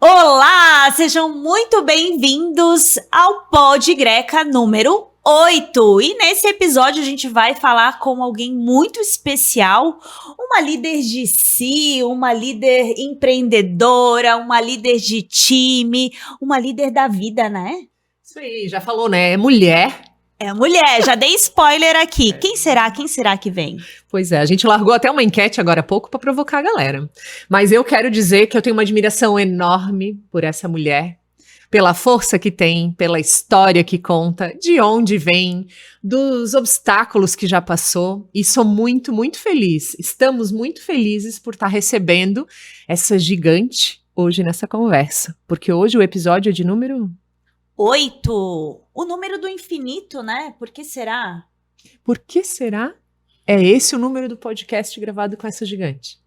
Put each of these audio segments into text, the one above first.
Olá, sejam muito bem-vindos ao Pod Greca número 8. E nesse episódio a gente vai falar com alguém muito especial, uma líder de si, uma líder empreendedora, uma líder de time, uma líder da vida, né? Isso aí, já falou, né? É mulher. É mulher, já dei spoiler aqui. Quem será que vem? Pois é, a gente largou até uma enquete agora há pouco para provocar a galera. Mas eu quero dizer que eu tenho uma admiração enorme por essa mulher, pela força que tem, pela história que conta, de onde vem, dos obstáculos que já passou. E sou muito, muito feliz. Estamos muito felizes por estar recebendo essa gigante hoje nessa conversa. Porque hoje o episódio é de número 8. O número do infinito, né? Por que será? Por que será? É esse o número do podcast gravado com essa gigante.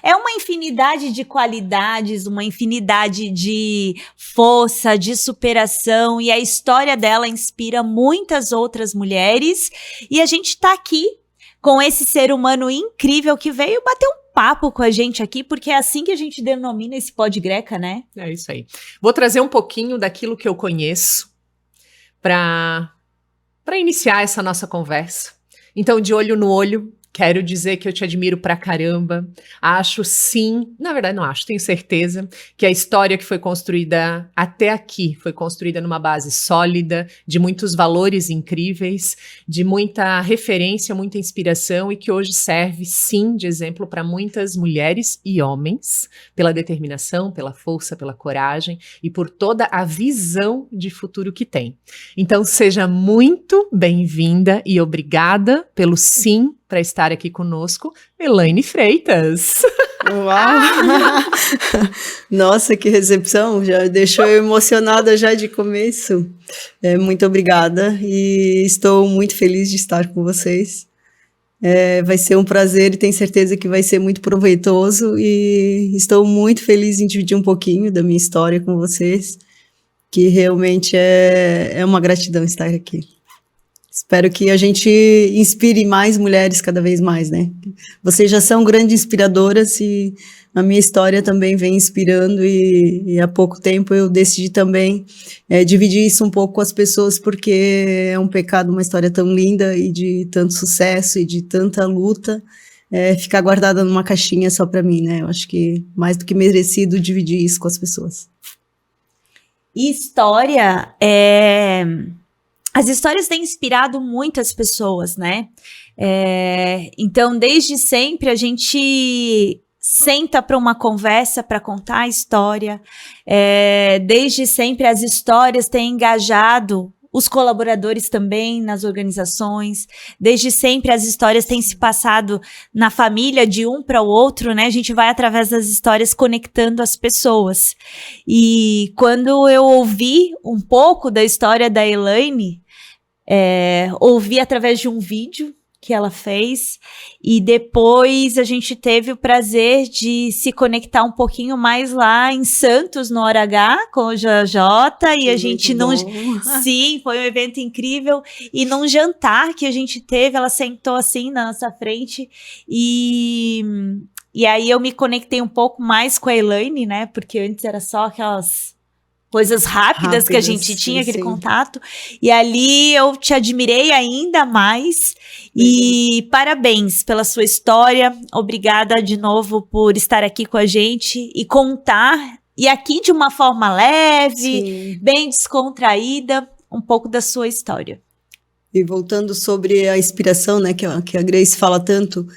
É uma infinidade de qualidades, uma infinidade de força, de superação, e a história dela inspira muitas outras mulheres. E a gente tá aqui com esse ser humano incrível que veio bater um papo com a gente aqui, porque é assim que a gente denomina esse Pod Greca, né? É isso aí. Vou trazer um pouquinho daquilo que eu conheço para iniciar essa nossa conversa. Então, de olho no olho, quero dizer que eu te admiro pra caramba. Acho sim, na verdade não acho, tenho certeza que a história que foi construída até aqui foi construída numa base sólida, de muitos valores incríveis, de muita referência, muita inspiração e que hoje serve sim de exemplo para muitas mulheres e homens, pela determinação, pela força, pela coragem e por toda a visão de futuro que tem. Então seja muito bem-vinda e obrigada pelo sim para estar aqui conosco, Elaine Freitas. Uau! Nossa, que recepção! Já deixou eu emocionada já de começo. Muito obrigada e estou muito feliz de estar com vocês. Vai ser um prazer e tenho certeza que vai ser muito proveitoso e estou muito feliz em dividir um pouquinho da minha história com vocês, que realmente é uma gratidão estar aqui. Espero que a gente inspire mais mulheres cada vez mais, né? Vocês já são grandes inspiradoras e a minha história também vem inspirando e há pouco tempo eu decidi também dividir isso um pouco com as pessoas porque é um pecado uma história tão linda e de tanto sucesso e de tanta luta ficar guardada numa caixinha só para mim, né? Eu acho que mais do que merecido dividir isso com as pessoas. História As histórias têm inspirado muitas pessoas, né? Então, desde sempre, a gente senta para uma conversa para contar a história. Desde sempre, as histórias têm engajado os colaboradores também nas organizações. Desde sempre, as histórias têm se passado na família de um para o outro, né? A gente vai, através das histórias, conectando as pessoas. E quando eu ouvi um pouco da história da Elaine, ouvi através de um vídeo que ela fez, e depois a gente teve o prazer de se conectar um pouquinho mais lá em Santos, no Hora H, com o JJ, e a gente não... Sim, foi um evento incrível, e num jantar que a gente teve, ela sentou assim na nossa frente, e aí eu me conectei um pouco mais com a Elaine, né, porque antes era só aquelas coisas rápidas que a gente tinha, aquele contato. E ali eu te admirei ainda mais. E parabéns pela sua história. Obrigada de novo por estar aqui com a gente e contar. E aqui de uma forma leve, bem descontraída, um pouco da sua história. E voltando sobre a inspiração, né, que a Grace fala tanto,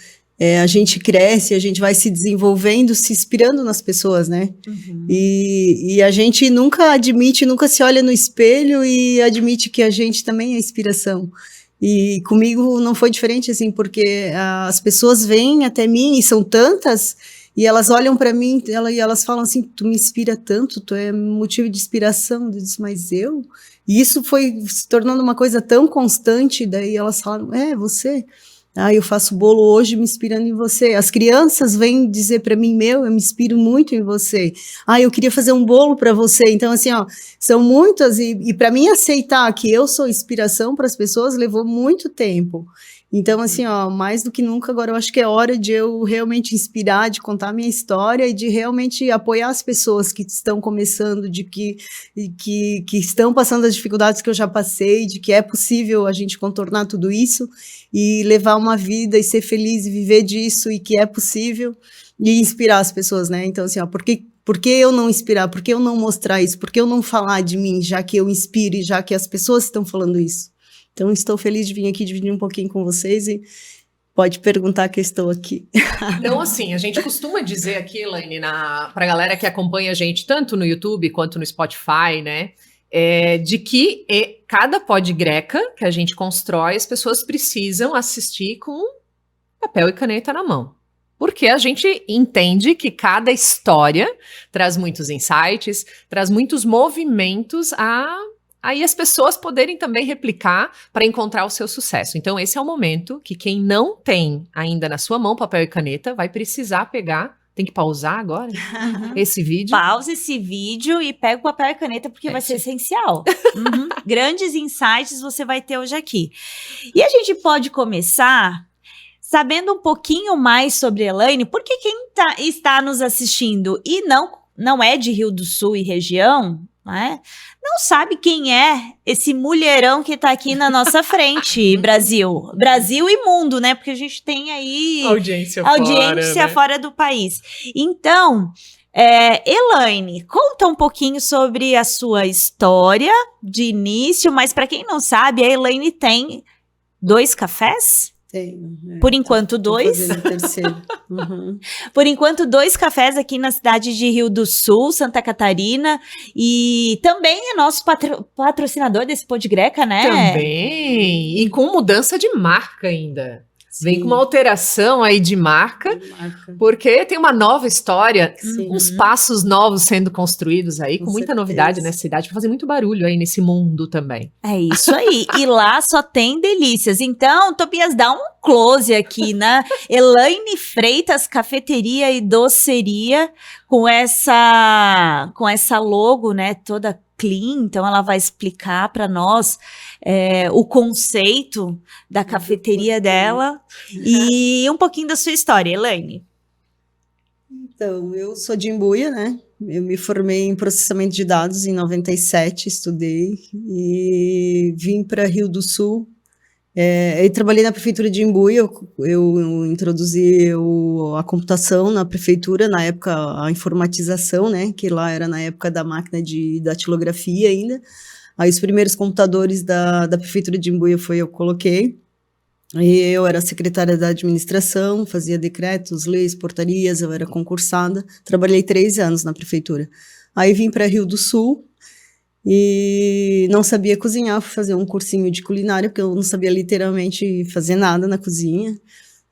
a gente cresce, a gente vai se desenvolvendo, se inspirando nas pessoas, né? Uhum. E a gente nunca admite, nunca se olha no espelho e admite que a gente também é inspiração. E comigo não foi diferente, assim, porque as pessoas vêm até mim, e são tantas, e elas olham para mim e elas falam assim, tu me inspira tanto, tu é motivo de inspiração. Eu disse, mas eu? E isso foi se tornando uma coisa tão constante, daí elas falam, você... eu faço bolo hoje me inspirando em você. As crianças vêm dizer para mim, eu me inspiro muito em você. Eu queria fazer um bolo para você. Então, assim, são muitas. E para mim aceitar que eu sou inspiração para as pessoas levou muito tempo. Então, assim, ó, mais do que nunca, agora eu acho que é hora de eu realmente inspirar, de contar a minha história e de realmente apoiar as pessoas que estão começando, que estão passando as dificuldades que eu já passei, de que é possível a gente contornar tudo isso e levar uma vida e ser feliz e viver disso e que é possível e inspirar as pessoas, né? Então, assim, ó, por que eu não inspirar? Por que eu não mostrar isso? Por que eu não falar de mim, já que eu inspiro e já que as pessoas estão falando isso? Então, estou feliz de vir aqui dividir um pouquinho com vocês e pode perguntar que eu estou aqui. Então, assim, a gente costuma dizer aqui, Elaine, para a galera que acompanha a gente tanto no YouTube quanto no Spotify, né, de que cada pod greca que a gente constrói, as pessoas precisam assistir com papel e caneta na mão. Porque a gente entende que cada história traz muitos insights, traz muitos movimentos aí as pessoas poderem também replicar para encontrar o seu sucesso. Então, esse é o momento que quem não tem ainda na sua mão papel e caneta vai precisar pegar. Tem que pausar agora esse vídeo. Pausa esse vídeo e pega o papel e caneta, porque vai ser essencial. Grandes insights você vai ter hoje aqui. E a gente pode começar sabendo um pouquinho mais sobre Elaine, porque quem está nos assistindo e não é de Rio do Sul e região, né, não sabe quem é esse mulherão que tá aqui na nossa frente, Brasil e mundo, né, porque a gente tem aí audiência fora do país. Então, Elaine, conta um pouquinho sobre a sua história de início, mas para quem não sabe, a Elaine tem 2 cafés? Tenho. Por enquanto, 2. Terceiro. Por enquanto, 2 cafés aqui na cidade de Rio do Sul, Santa Catarina. E também é nosso patrocinador desse Pod Greca, né? Também. E com mudança de marca ainda. Sim. Vem com uma alteração aí de marca, porque tem uma nova história, uns passos novos sendo construídos aí, com muita novidade nessa cidade, vai fazer muito barulho aí nesse mundo também. É isso aí, e lá só tem delícias. Então, Tobias, dá um close aqui na Elaine Freitas Cafeteria e Doceria, com essa logo, né, toda clean. Então ela vai explicar para nós o conceito da cafeteria dela e um pouquinho da sua história, Elaine. Então, eu sou de Imbuia, né? Eu me formei em processamento de dados em 97, estudei e vim para Rio do Sul. Eu trabalhei na prefeitura de Imbuia, eu introduzi a computação na prefeitura, na época a informatização, né, que lá era na época da máquina de datilografia ainda. Aí os primeiros computadores da prefeitura de Imbuia eu coloquei, e eu era secretária da administração, fazia decretos, leis, portarias, eu era concursada, trabalhei 3 anos na prefeitura. Aí vim para Rio do Sul, e não sabia cozinhar, fui fazer um cursinho de culinária, porque eu não sabia literalmente fazer nada na cozinha,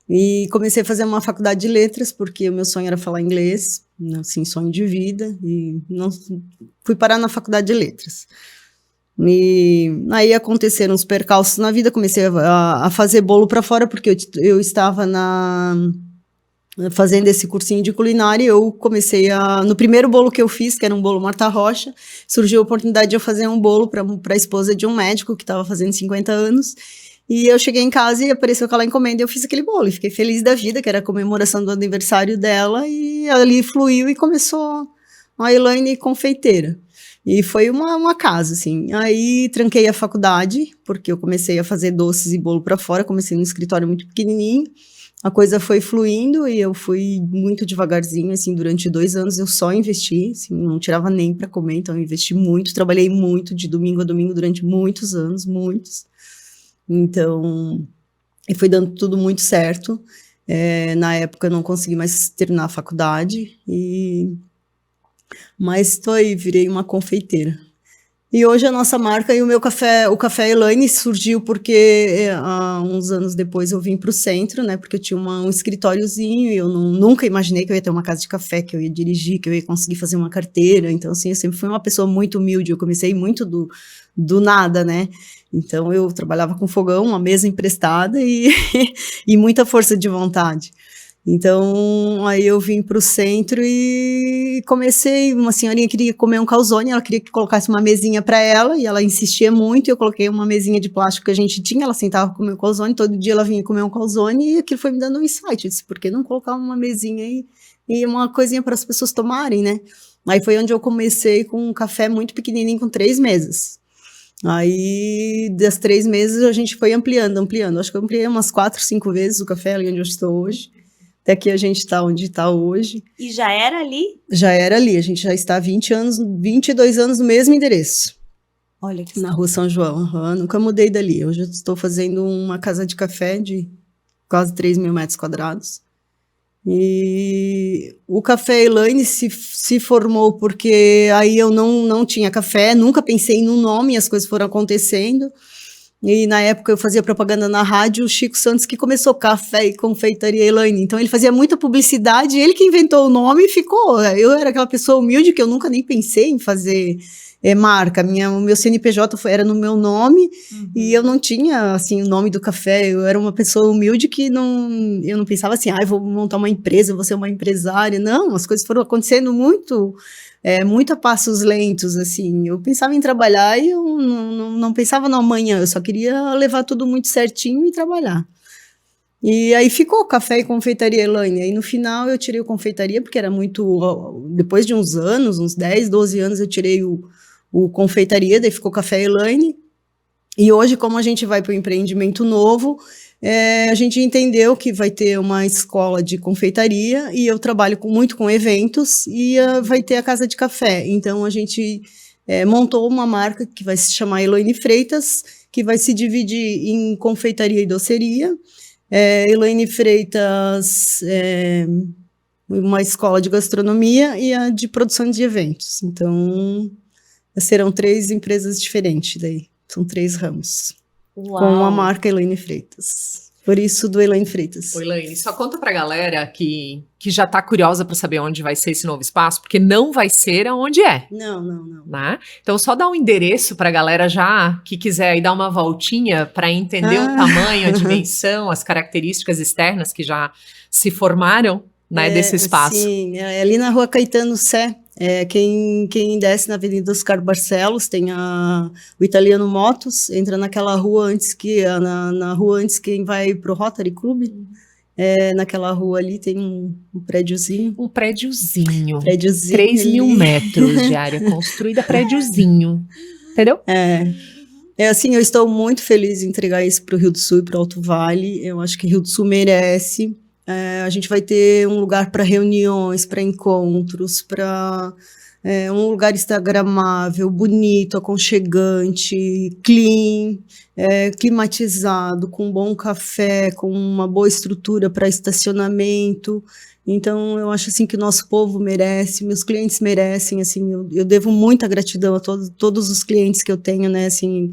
e comecei a fazer uma faculdade de letras, porque o meu sonho era falar inglês, assim, sonho de vida, e não fui parar na faculdade de letras. E aí aconteceram uns percalços na vida, comecei a fazer bolo para fora, porque eu estava fazendo esse cursinho de culinária, eu comecei no primeiro bolo que eu fiz, que era um bolo Marta Rocha, surgiu a oportunidade de eu fazer um bolo para a esposa de um médico que estava fazendo 50 anos, e eu cheguei em casa e apareceu aquela encomenda e eu fiz aquele bolo, e fiquei feliz da vida, que era a comemoração do aniversário dela, e ali fluiu e começou a Elaine confeiteira. E foi um acaso, assim. Aí tranquei a faculdade, porque eu comecei a fazer doces e bolo para fora, comecei num escritório muito pequenininho, a coisa foi fluindo e eu fui muito devagarzinho, assim, durante 2 anos eu só investi, assim, não tirava nem para comer, então eu investi muito, trabalhei muito de domingo a domingo durante muitos anos, muitos. Então, e foi dando tudo muito certo. Na época eu não consegui mais terminar a faculdade, mas estou aí, virei uma confeiteira. E hoje a nossa marca e o Café Elaine surgiu porque há uns anos depois eu vim para o centro, né, porque eu tinha um escritóriozinho e eu nunca imaginei que eu ia ter uma casa de café, que eu ia dirigir, que eu ia conseguir fazer uma carteira. Então, assim, eu sempre fui uma pessoa muito humilde, eu comecei muito do nada, né. Então, eu trabalhava com fogão, uma mesa emprestada e muita força de vontade. Então, aí eu vim para o centro e comecei, uma senhorinha queria comer um calzone, ela queria que colocasse uma mesinha para ela, e ela insistia muito, e eu coloquei uma mesinha de plástico que a gente tinha, ela sentava para comer um calzone, todo dia ela vinha comer um calzone, e aquilo foi me dando um insight, eu disse, por que não colocar uma mesinha e uma coisinha para as pessoas tomarem, né? Aí foi onde eu comecei com um café muito pequenininho, com 3 mesas. Aí, das 3 mesas, a gente foi ampliando. Acho que eu ampliei umas 4, 5 vezes o café ali onde eu estou hoje. Até que a gente está onde está hoje. E já era ali? Já era ali, a gente já está há 22 anos no mesmo endereço. Olha que na Rua São João. Nunca mudei dali. Hoje eu estou fazendo uma casa de café de quase 3 mil metros quadrados. E o Café Elaine se formou porque aí eu não tinha café, nunca pensei no nome, as coisas foram acontecendo. E na época eu fazia propaganda na rádio, o Chico Santos que começou Café e Confeitaria Elaine. Então ele fazia muita publicidade, ele que inventou o nome e ficou. Eu era aquela pessoa humilde que eu nunca nem pensei em fazer marca. O meu CNPJ era no meu nome, e eu não tinha assim o nome do café. Eu era uma pessoa humilde que eu não pensava assim, vou montar uma empresa, vou ser uma empresária. Não, as coisas foram acontecendo muito a passos lentos, assim. Eu pensava em trabalhar e eu não pensava no amanhã, eu só queria levar tudo muito certinho e trabalhar. E aí ficou Café e Confeitaria Elaine. Aí no final eu tirei o Confeitaria, porque era muito... Depois de uns anos, uns 10, 12 anos, eu tirei o Confeitaria, daí ficou Café Elaine. E hoje, como a gente vai para o empreendimento novo, a gente entendeu que vai ter uma escola de confeitaria, e eu trabalho muito com eventos, e vai ter a casa de café. Então a gente montou uma marca que vai se chamar Elaine Freitas, que vai se dividir em confeitaria e doceria. Elaine Freitas, uma escola de gastronomia, e a de produção de eventos. Então serão 3 empresas diferentes daí. São 3 ramos. Uau. Com a marca Elaine Freitas. Por isso, do Elaine Freitas. Ô, Elaine, só conta pra galera que já tá curiosa para saber onde vai ser esse novo espaço, porque não vai ser aonde é. Não. Né? Então, só dá um endereço pra galera já que quiser aí dar uma voltinha para entender o tamanho, a dimensão, as características externas que já se formaram, né, desse espaço. Sim, é ali na Rua Caetano Sé. Quem desce na Avenida Oscar Barcelos tem o Italiano Motos, entra naquela rua antes na rua antes quem vai pro Rotary Club. Naquela rua ali tem um prédiozinho. Um prédiozinho. 3 mil metros de área construída, prédiozinho. Entendeu? Assim, eu estou muito feliz em entregar isso para o Rio do Sul e para o Alto Vale. Eu acho que Rio do Sul merece. A gente vai ter um lugar para reuniões, para encontros, para um lugar instagramável, bonito, aconchegante, clean, climatizado, com bom café, com uma boa estrutura para estacionamento. Então, eu acho assim que o nosso povo merece, meus clientes merecem. Assim, eu devo muita gratidão a todos os clientes que eu tenho, né? Assim,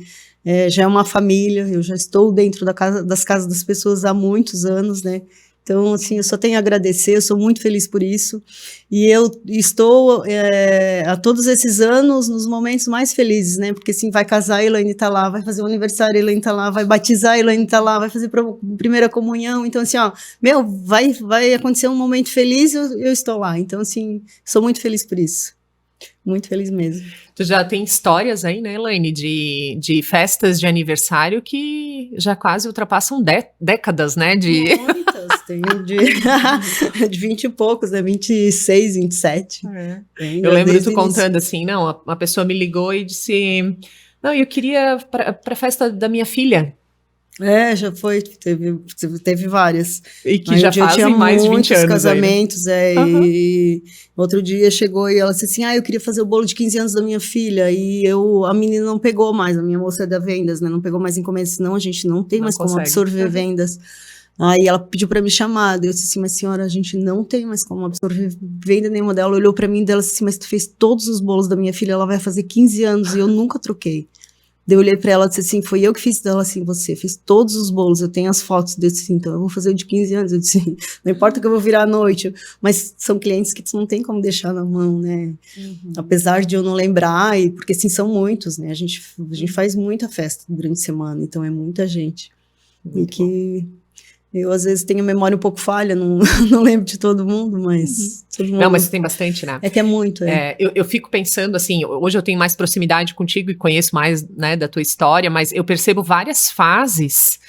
já é uma família, eu já estou dentro das casas das pessoas há muitos anos, né? Então, assim, eu só tenho a agradecer, eu sou muito feliz por isso, e eu estou há todos esses anos nos momentos mais felizes, né, porque assim, vai casar, a Elaine tá lá, vai fazer o aniversário, a Elaine tá lá, vai batizar, a Elaine tá lá, vai fazer primeira comunhão, então assim, vai acontecer um momento feliz, eu estou lá, então assim, sou muito feliz por isso. Muito feliz mesmo. Tu já tem histórias aí, né, Elaine, de festas de aniversário que já quase ultrapassam décadas, né? Muitas, tem de 20 e poucos, né? 26, 27. Eu lembro tu contando assim, não, uma pessoa me ligou e disse, não, eu queria pra festa da minha filha. Já foi, teve várias. E que já fazem mais de 20 anos. Casamentos, e outro dia chegou e ela disse assim, eu queria fazer o bolo de 15 anos da minha filha, e a menina não pegou mais, a minha moça é da vendas, né, não pegou mais encomendas, senão a gente não tem mais como absorver vendas. Aí ela pediu para me chamar, eu disse assim, mas senhora, a gente não tem mais como absorver venda nenhuma dela. Ela olhou para mim e disse assim, mas tu fez todos os bolos da minha filha, ela vai fazer 15 anos e eu nunca troquei. Daí eu olhei pra ela e disse assim, foi eu que fiz dela assim, você fez todos os bolos, eu tenho as fotos desse, assim, então eu vou fazer o de 15 anos, eu disse, não importa que eu vou virar à noite, mas são clientes que tu não tem como deixar na mão, né, apesar de eu não lembrar, porque assim, são muitos, né, a gente faz muita festa durante a semana, então é muita gente, e que Eu, às vezes, tenho memória um pouco falha, não, não lembro de todo mundo, mas... Todo mundo... Não, mas você tem bastante, né? É que é muito, eu fico pensando, assim, hoje eu tenho mais proximidade contigo e conheço mais, né, da tua história, mas eu percebo várias fases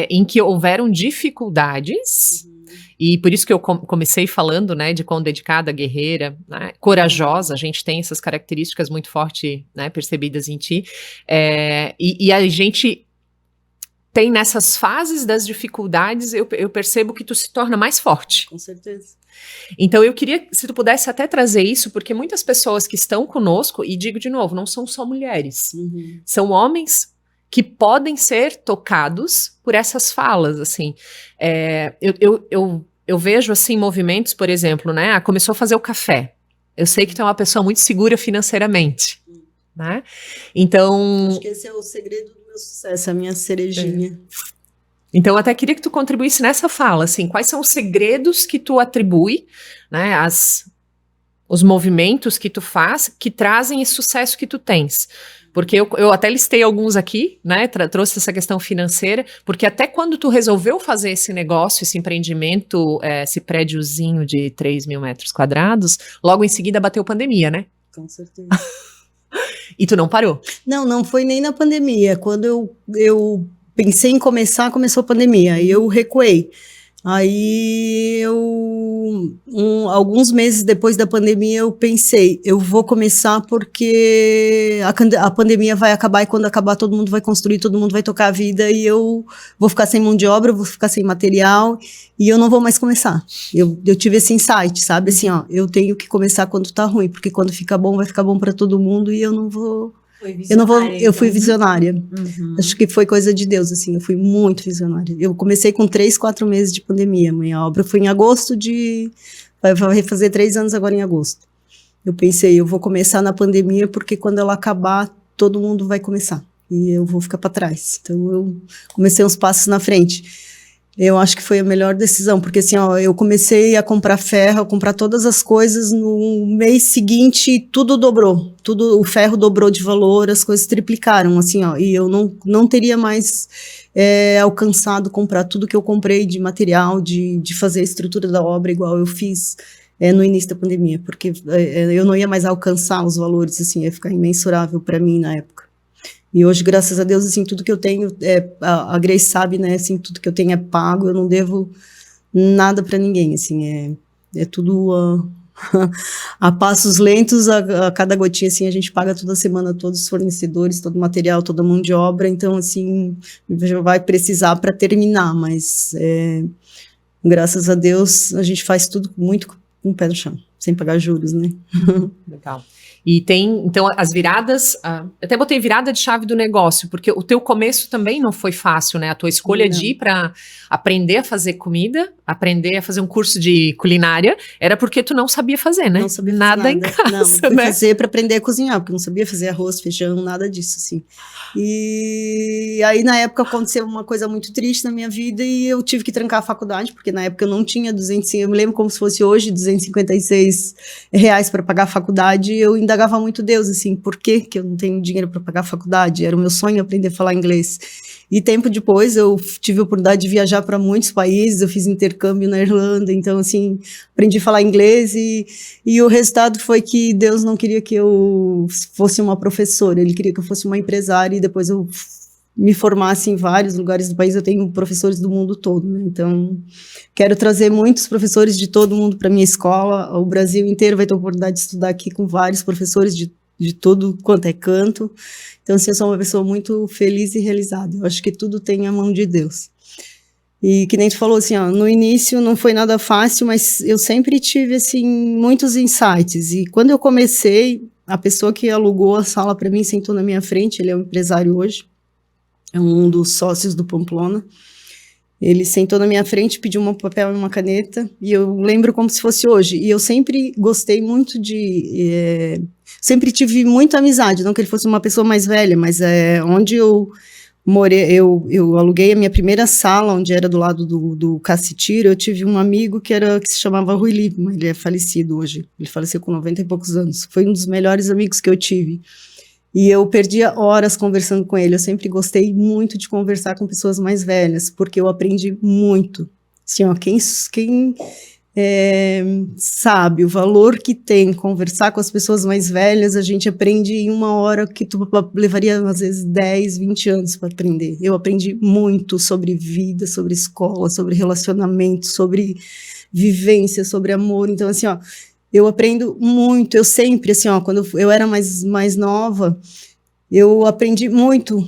em que houveram dificuldades, e por isso que eu comecei falando, né, de quão dedicada, guerreira, né, corajosa, a gente tem essas características muito fortes, né, percebidas em ti, e a gente... tem nessas fases das dificuldades, eu percebo que tu se torna mais forte. Com certeza. Então eu queria, se tu pudesse até trazer isso, porque muitas pessoas que estão conosco, e digo de novo, não são só mulheres, são homens que podem ser tocados por essas falas, assim. Eu vejo, assim, movimentos, por exemplo, né, começou a fazer o café. Eu sei que tu é uma pessoa muito segura financeiramente, né? Então... acho que esse é o segredo do meu sucesso, a minha cerejinha. Então, eu até queria que tu contribuísse nessa fala, assim, quais são os segredos que tu atribui, né, os movimentos que tu faz, que trazem esse sucesso que tu tens. Porque eu até listei alguns aqui, né, trouxe essa questão financeira, porque até quando tu resolveu fazer esse negócio, esse empreendimento, esse prédiozinho de 3 mil metros quadrados, logo em seguida bateu pandemia, né? Com certeza. E tu não parou? Não foi nem na pandemia. Quando eu pensei em começou a pandemia, aí eu recuei. Aí alguns meses depois da pandemia, eu pensei, eu vou começar porque a pandemia vai acabar e quando acabar todo mundo vai construir, todo mundo vai tocar a vida e eu vou ficar sem mão de obra, eu vou ficar sem material e eu não vou mais começar. Eu tive esse insight, sabe? Assim, ó, eu tenho que começar quando tá ruim, porque quando fica bom, vai ficar bom para todo mundo e eu não vou... Eu fui visionária. Acho que foi coisa de Deus, assim, eu fui muito visionária. Eu comecei com 3, 4 meses de pandemia, minha obra foi em agosto vai fazer 3 anos agora em agosto. Eu pensei, eu vou começar na pandemia porque quando ela acabar, todo mundo vai começar e eu vou ficar para trás. Então eu comecei uns passos na frente. Eu acho que foi a melhor decisão, porque assim, ó, eu comecei a comprar ferro, a comprar todas as coisas, no mês seguinte tudo dobrou, o ferro dobrou de valor, as coisas triplicaram, assim, ó, e eu não teria mais alcançado comprar tudo que eu comprei de material, de fazer a estrutura da obra igual eu fiz no início da pandemia, porque eu não ia mais alcançar os valores, assim, ia ficar imensurável para mim na época. E hoje, graças a Deus, assim, tudo que eu tenho, a Grace sabe, né, assim, tudo que eu tenho é pago, eu não devo nada para ninguém, assim, é tudo a passos lentos, a cada gotinha, assim, a gente paga toda semana todos os fornecedores, todo o material, toda a mão de obra, então, assim, já vai precisar para terminar, mas graças a Deus, a gente faz tudo muito com o pé no chão, sem pagar juros, né? Legal. E tem, então, as viradas, até botei virada de chave do negócio, porque o teu começo também não foi fácil, né? A tua escolha de ir para aprender a fazer comida, aprender a fazer um curso de culinária, era porque tu não sabia fazer, né? Não sabia fazer nada em casa, não, fui né? fazer para aprender a cozinhar, porque eu não sabia fazer arroz, feijão, nada disso, assim. E aí, na época, aconteceu uma coisa muito triste na minha vida e eu tive que trancar a faculdade, porque na época eu não tinha 205, eu me lembro como se fosse hoje, R$256 para pagar a faculdade, e eu indagava muito Deus, assim, por que eu não tenho dinheiro para pagar a faculdade? Era o meu sonho aprender a falar inglês. E tempo depois eu tive a oportunidade de viajar para muitos países, eu fiz intercâmbio na Irlanda, então assim, aprendi a falar inglês e o resultado foi que Deus não queria que eu fosse uma professora, Ele queria que eu fosse uma empresária e depois eu me formasse em vários lugares do país, eu tenho professores do mundo todo, né? Então quero trazer muitos professores de todo mundo para minha escola, o Brasil inteiro vai ter a oportunidade de estudar aqui com vários professores de tudo quanto é canto. Então, assim, eu sou uma pessoa muito feliz e realizada. Eu acho que tudo tem a mão de Deus. E que nem tu falou, assim, ó, no início não foi nada fácil, mas eu sempre tive, assim, muitos insights. E quando eu comecei, a pessoa que alugou a sala para mim sentou na minha frente, ele é um empresário hoje, é um dos sócios do Pamplona. Ele sentou na minha frente, pediu um papel e uma caneta, e eu lembro como se fosse hoje. E eu sempre gostei muito sempre tive muita amizade, não que ele fosse uma pessoa mais velha, mas onde eu morei, eu aluguei a minha primeira sala, onde era do lado do Cacitiro, eu tive um amigo que se chamava Rui Lima, ele é falecido hoje, ele faleceu com 90 e poucos anos, foi um dos melhores amigos que eu tive. E eu perdia horas conversando com ele. Eu sempre gostei muito de conversar com pessoas mais velhas, porque eu aprendi muito. Assim, ó, quem sabe o valor que tem conversar com as pessoas mais velhas, a gente aprende em uma hora que tu levaria, às vezes, 10, 20 anos para aprender. Eu aprendi muito sobre vida, sobre escola, sobre relacionamento, sobre vivência, sobre amor. Então, assim, ó, eu aprendo muito. Eu sempre, assim, ó, quando eu era mais nova, eu aprendi muito,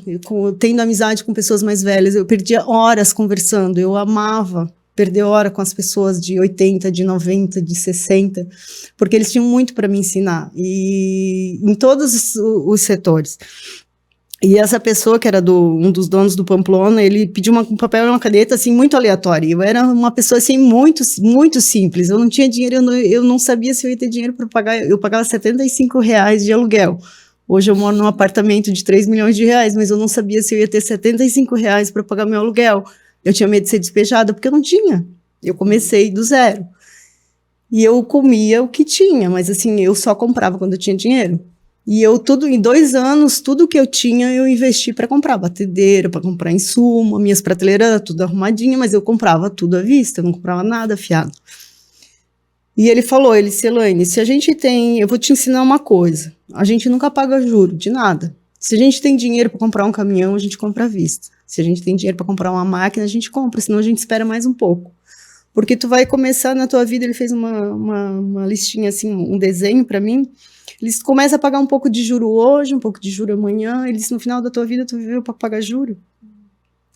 tendo amizade com pessoas mais velhas. Eu perdia horas conversando, eu amava perder hora com as pessoas de 80, de 90, de 60, porque eles tinham muito para me ensinar, e em todos os setores. E essa pessoa, que era um dos donos do Pamplona, ele pediu um papel e uma caneta, assim, muito aleatório. Eu era uma pessoa, assim, muito, muito simples. Eu não tinha dinheiro, eu não sabia se eu ia ter dinheiro para pagar. Eu pagava R$75 de aluguel. Hoje eu moro num apartamento de 3 milhões de reais, mas eu não sabia se eu ia ter R$75 para pagar meu aluguel. Eu tinha medo de ser despejada, porque eu não tinha. Eu comecei do zero. E eu comia o que tinha, mas assim, eu só comprava quando eu tinha dinheiro. E em 2 anos, tudo que eu tinha, eu investi para comprar batedeira, para comprar insumo, minhas prateleiras eram tudo arrumadinha, mas eu comprava tudo à vista, eu não comprava nada fiado. E ele falou, Elaine, se a gente tem, eu vou te ensinar uma coisa, a gente nunca paga juro de nada. Se a gente tem dinheiro para comprar um caminhão, a gente compra à vista. Se a gente tem dinheiro para comprar uma máquina, a gente compra, senão a gente espera mais um pouco. Porque tu vai começar na tua vida, ele fez uma listinha assim, um desenho para mim, eles começam a pagar um pouco de juro hoje, um pouco de juro amanhã, eles no final da tua vida tu viveu para pagar juro.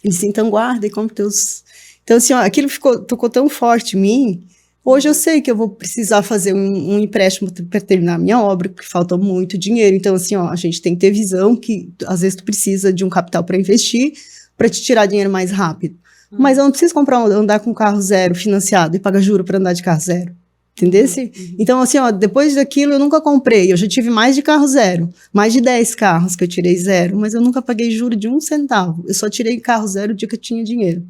Ele disse, então guarda e compra teus... Então assim, ó, aquilo tocou tão forte em mim. Hoje eu sei que eu vou precisar fazer um empréstimo para terminar a minha obra, porque falta muito dinheiro. Então assim, ó, a gente tem que ter visão que às vezes tu precisa de um capital para investir, para te tirar dinheiro mais rápido. Mas eu não preciso andar com carro zero financiado e pagar juro para andar de carro zero. Entendesse? Então, assim, ó, depois daquilo eu nunca comprei. Eu já tive mais de carro zero, mais de 10 carros que eu tirei zero, mas eu nunca paguei juro de 1 centavo. Eu só tirei carro zero o dia que eu tinha dinheiro.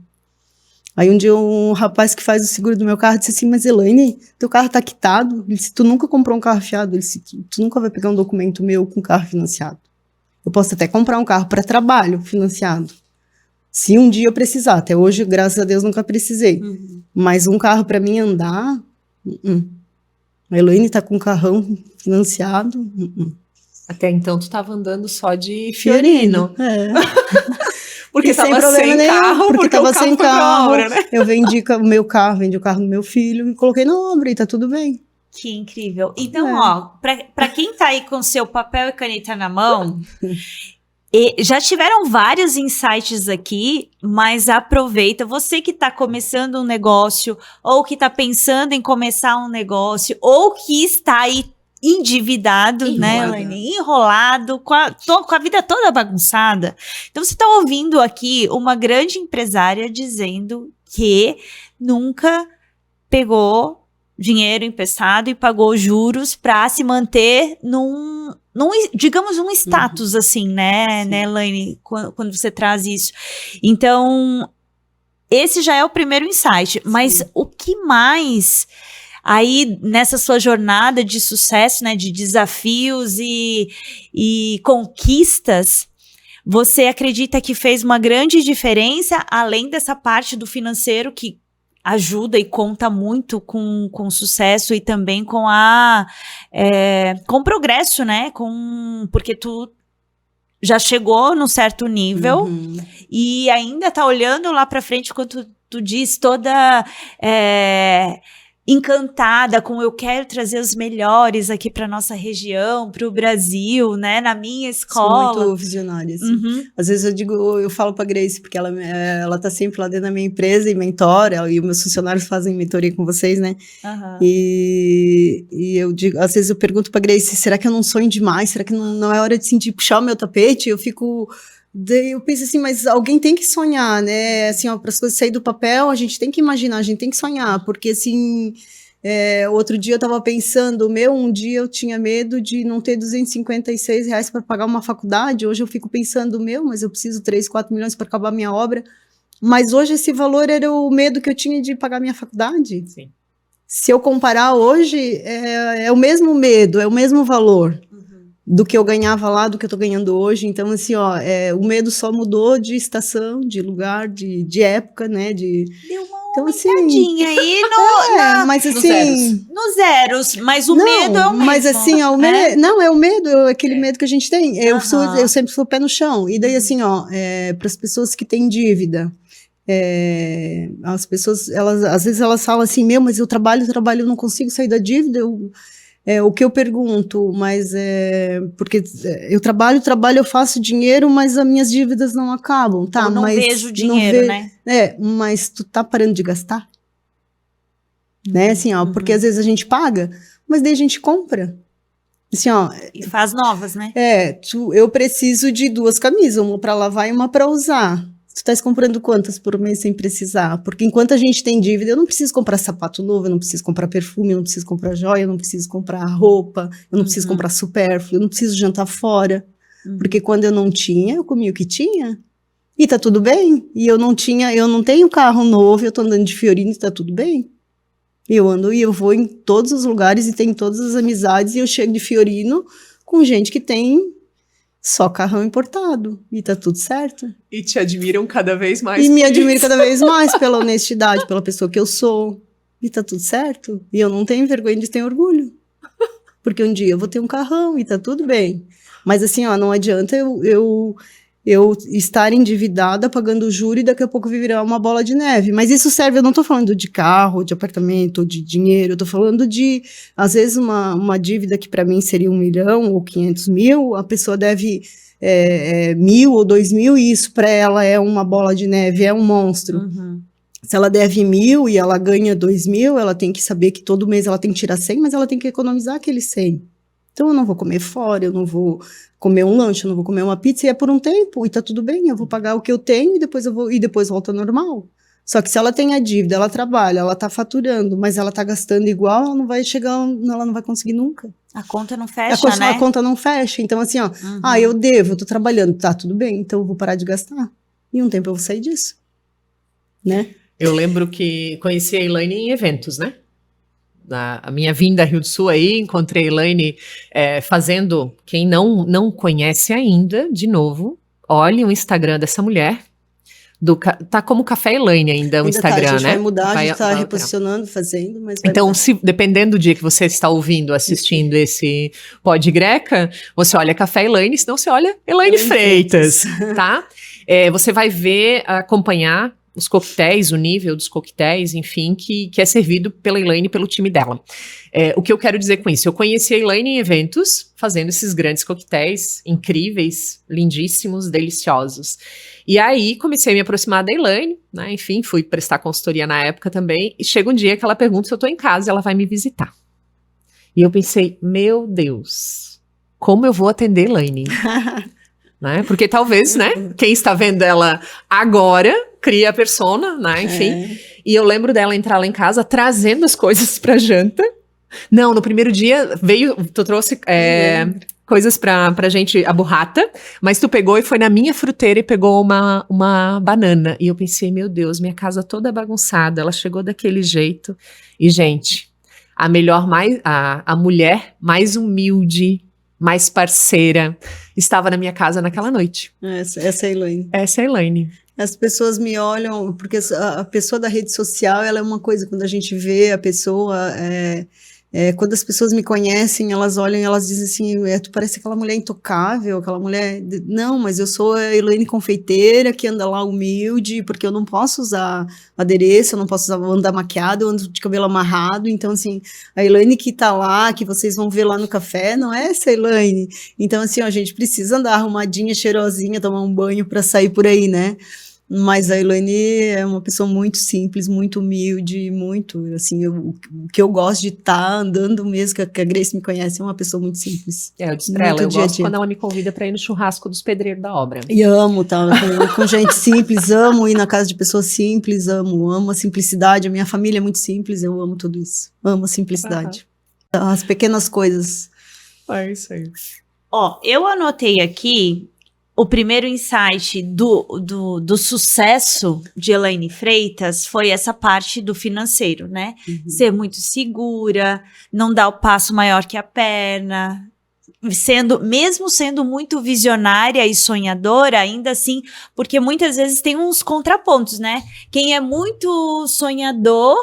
Aí um dia um rapaz que faz o seguro do meu carro disse assim, mas Elaine, teu carro tá quitado? Ele disse, tu nunca comprou um carro fiado? Ele disse, tu nunca vai pegar um documento meu com carro financiado. Eu posso até comprar um carro para trabalho financiado. Se um dia eu precisar, até hoje, graças a Deus, nunca precisei. Mas um carro para mim andar, a Elaine tá com um carrão financiado. Até então tu tava andando só de Fiorino. É. Porque tava sem carro, porque tava sem carro. Obra, né? Eu vendi o meu carro, vendi o carro do meu filho e coloquei na obra e tá tudo bem. Que incrível. Então, ó, pra quem tá aí com seu papel e caneta na mão... já tiveram vários insights aqui, mas aproveita, você que está começando um negócio, ou que está pensando em começar um negócio, ou que está aí endividado, né, Elaine? Enrolado, com a vida toda bagunçada. Então você está ouvindo aqui uma grande empresária dizendo que nunca pegou dinheiro emprestado e pagou juros para se manter digamos, um status, assim, né, Elaine, quando você traz isso. Então, esse já é o primeiro insight. Mas o que mais, aí, nessa sua jornada de sucesso, né, de desafios e conquistas, você acredita que fez uma grande diferença, além dessa parte do financeiro que ajuda e conta muito com sucesso e também com com progresso, né? Porque tu já chegou num certo nível e ainda tá olhando lá para frente quando tu diz toda encantada com eu quero trazer os melhores aqui para nossa região, para o Brasil, né? Na minha escola. Sou muito visionária, assim. Às vezes eu falo pra Grace, porque ela tá sempre lá dentro da minha empresa e mentora, e os meus funcionários fazem mentoria com vocês, né? E eu digo, às vezes eu pergunto pra Grace, será que eu não sonho demais? Será que não é hora de puxar o meu tapete? Eu penso assim, mas alguém tem que sonhar, né? Assim, ó, para as coisas saírem do papel, a gente tem que imaginar, a gente tem que sonhar, porque assim, outro dia eu estava pensando, um dia eu tinha medo de não ter R$256 para pagar uma faculdade, hoje eu fico pensando, mas eu preciso 3, 4 milhões para acabar minha obra, mas hoje esse valor era o medo que eu tinha de pagar minha faculdade. Sim. Se eu comparar hoje, é o mesmo medo, é o mesmo valor. do que eu ganhava lá, do que eu tô ganhando hoje. Então, assim, ó, o medo só mudou de estação, de lugar, de época, né? Deu uma Então, assim, aumentadinha aí mas Nos assim... nos zeros, mas o medo é o mesmo. Mas assim, ó, não, é o medo, aquele medo que a gente tem. Eu sempre sou pé no chão. E daí, assim, ó, para as pessoas que têm dívida, as pessoas, às vezes elas falam assim, mas eu trabalho, eu não consigo sair da dívida. O que eu pergunto, mas porque eu trabalho, eu faço dinheiro, mas as minhas dívidas não acabam, tá? Eu não mas vejo dinheiro, né? Mas tu tá parando de gastar? Né? Assim, ó, porque às vezes a gente paga, mas daí a gente compra. Assim, ó, e faz novas, né? Eu preciso de 2 camisas, uma para lavar e uma para usar. Tu estás comprando quantas por mês sem precisar? Porque enquanto a gente tem dívida, eu não preciso comprar sapato novo, eu não preciso comprar perfume, eu não preciso comprar joia, eu não preciso comprar roupa, eu não preciso comprar supérfluo, eu não preciso jantar fora. Porque quando eu não tinha, eu comia o que tinha. E tá tudo bem. E eu não tenho carro novo, eu tô andando de Fiorino e tá tudo bem. Eu ando e eu vou em todos os lugares e tenho todas as amizades e eu chego de Fiorino com gente que tem só carrão importado e tá tudo certo. E te admiram cada vez mais. E me admiro cada vez mais pela honestidade, pela pessoa que eu sou. E tá tudo certo. E eu não tenho vergonha de ter orgulho. Porque um dia eu vou ter um carrão e tá tudo bem. Mas assim, ó, não adianta eu estar endividada, pagando juro e daqui a pouco viverá uma bola de neve. Mas isso serve, eu não tô falando de carro, de apartamento, de dinheiro, eu tô falando de, às vezes, uma dívida que para mim seria 1 milhão ou 500 mil, a pessoa deve 1.000 ou 2.000 e isso para ela é uma bola de neve, é um monstro. Se ela deve 1.000 e ela ganha 2.000, ela tem que saber que todo mês ela tem que tirar 100, mas ela tem que economizar aqueles 100. Então eu não vou comer fora, eu não vou comer um lanche, eu não vou comer uma pizza, e é por um tempo, e tá tudo bem, eu vou pagar o que eu tenho e depois volta ao normal. Só que se ela tem a dívida, ela trabalha, ela tá faturando, mas ela tá gastando igual, ela não vai conseguir nunca. A conta não fecha, né? A conta não fecha. Então assim, ó, eu devo, eu tô trabalhando, tá tudo bem, então eu vou parar de gastar. E um tempo eu vou sair disso, né? Eu lembro que conheci a Elaine em eventos, né? A minha vinda a Rio do Sul aí, encontrei a Elaine fazendo, quem não conhece ainda, de novo, olhe o Instagram dessa mulher, tá como Café Elaine ainda o Instagram, A gente né? vai mudar, a gente tá reposicionando, fazendo, mas vai então, mudar. dependendo do dia que você está ouvindo, assistindo esse Pod Greca, você olha Café Elaine, senão você olha Elaine Freitas, tá? Você vai ver, acompanhar os coquetéis, o nível dos coquetéis, enfim, que é servido pela Elaine e pelo time dela. O que eu quero dizer com isso? Eu conheci a Elaine em eventos, fazendo esses grandes coquetéis incríveis, lindíssimos, deliciosos. E aí, comecei a me aproximar da Elaine, né? Enfim, fui prestar consultoria na época também, e chega um dia que ela pergunta se eu tô em casa e ela vai me visitar. E eu pensei, meu Deus, como eu vou atender Elaine? Né? Porque talvez, né, quem está vendo ela agora cria a persona, né, enfim. E eu lembro dela entrar lá em casa trazendo as coisas pra janta. Não, no primeiro dia tu trouxe coisas pra gente, a burrata, mas tu pegou e foi na minha fruteira e pegou uma banana. E eu pensei, meu Deus, minha casa toda bagunçada, ela chegou daquele jeito. E, gente, a mulher mais humilde, mais parceira, estava na minha casa naquela noite. Essa é a Elaine. Essa é a Elaine. As pessoas me olham, porque a pessoa da rede social, ela é uma coisa, quando a gente vê a pessoa, quando as pessoas me conhecem, elas olham e elas dizem assim, tu parece aquela mulher intocável, aquela mulher... Não, mas eu sou a Elaine confeiteira, que anda lá humilde, porque eu não posso usar adereço, eu não posso andar maquiada, eu ando de cabelo amarrado, então assim, a Elaine que tá lá, que vocês vão ver lá no café, não é essa Elaine. Então assim, a gente precisa andar arrumadinha, cheirosinha, tomar um banho pra sair por aí, né? Mas a Elaine é uma pessoa muito simples, muito humilde, muito, assim, o que eu gosto de estar andando mesmo, que a Grace me conhece, é uma pessoa muito simples. Eu disse pra ela, eu gosto quando ela me convida pra ir no churrasco dos pedreiros da obra. E amo, tá, com gente simples, amo ir na casa de pessoas simples, amo a simplicidade, a minha família é muito simples, eu amo tudo isso, amo a simplicidade. As pequenas coisas. É isso aí. Ó, eu anotei aqui o primeiro insight do sucesso de Elaine Freitas foi essa parte do financeiro, né? Ser muito segura, não dar o passo maior que a perna, mesmo sendo muito visionária e sonhadora, ainda assim, porque muitas vezes tem uns contrapontos, né? Quem é muito sonhador,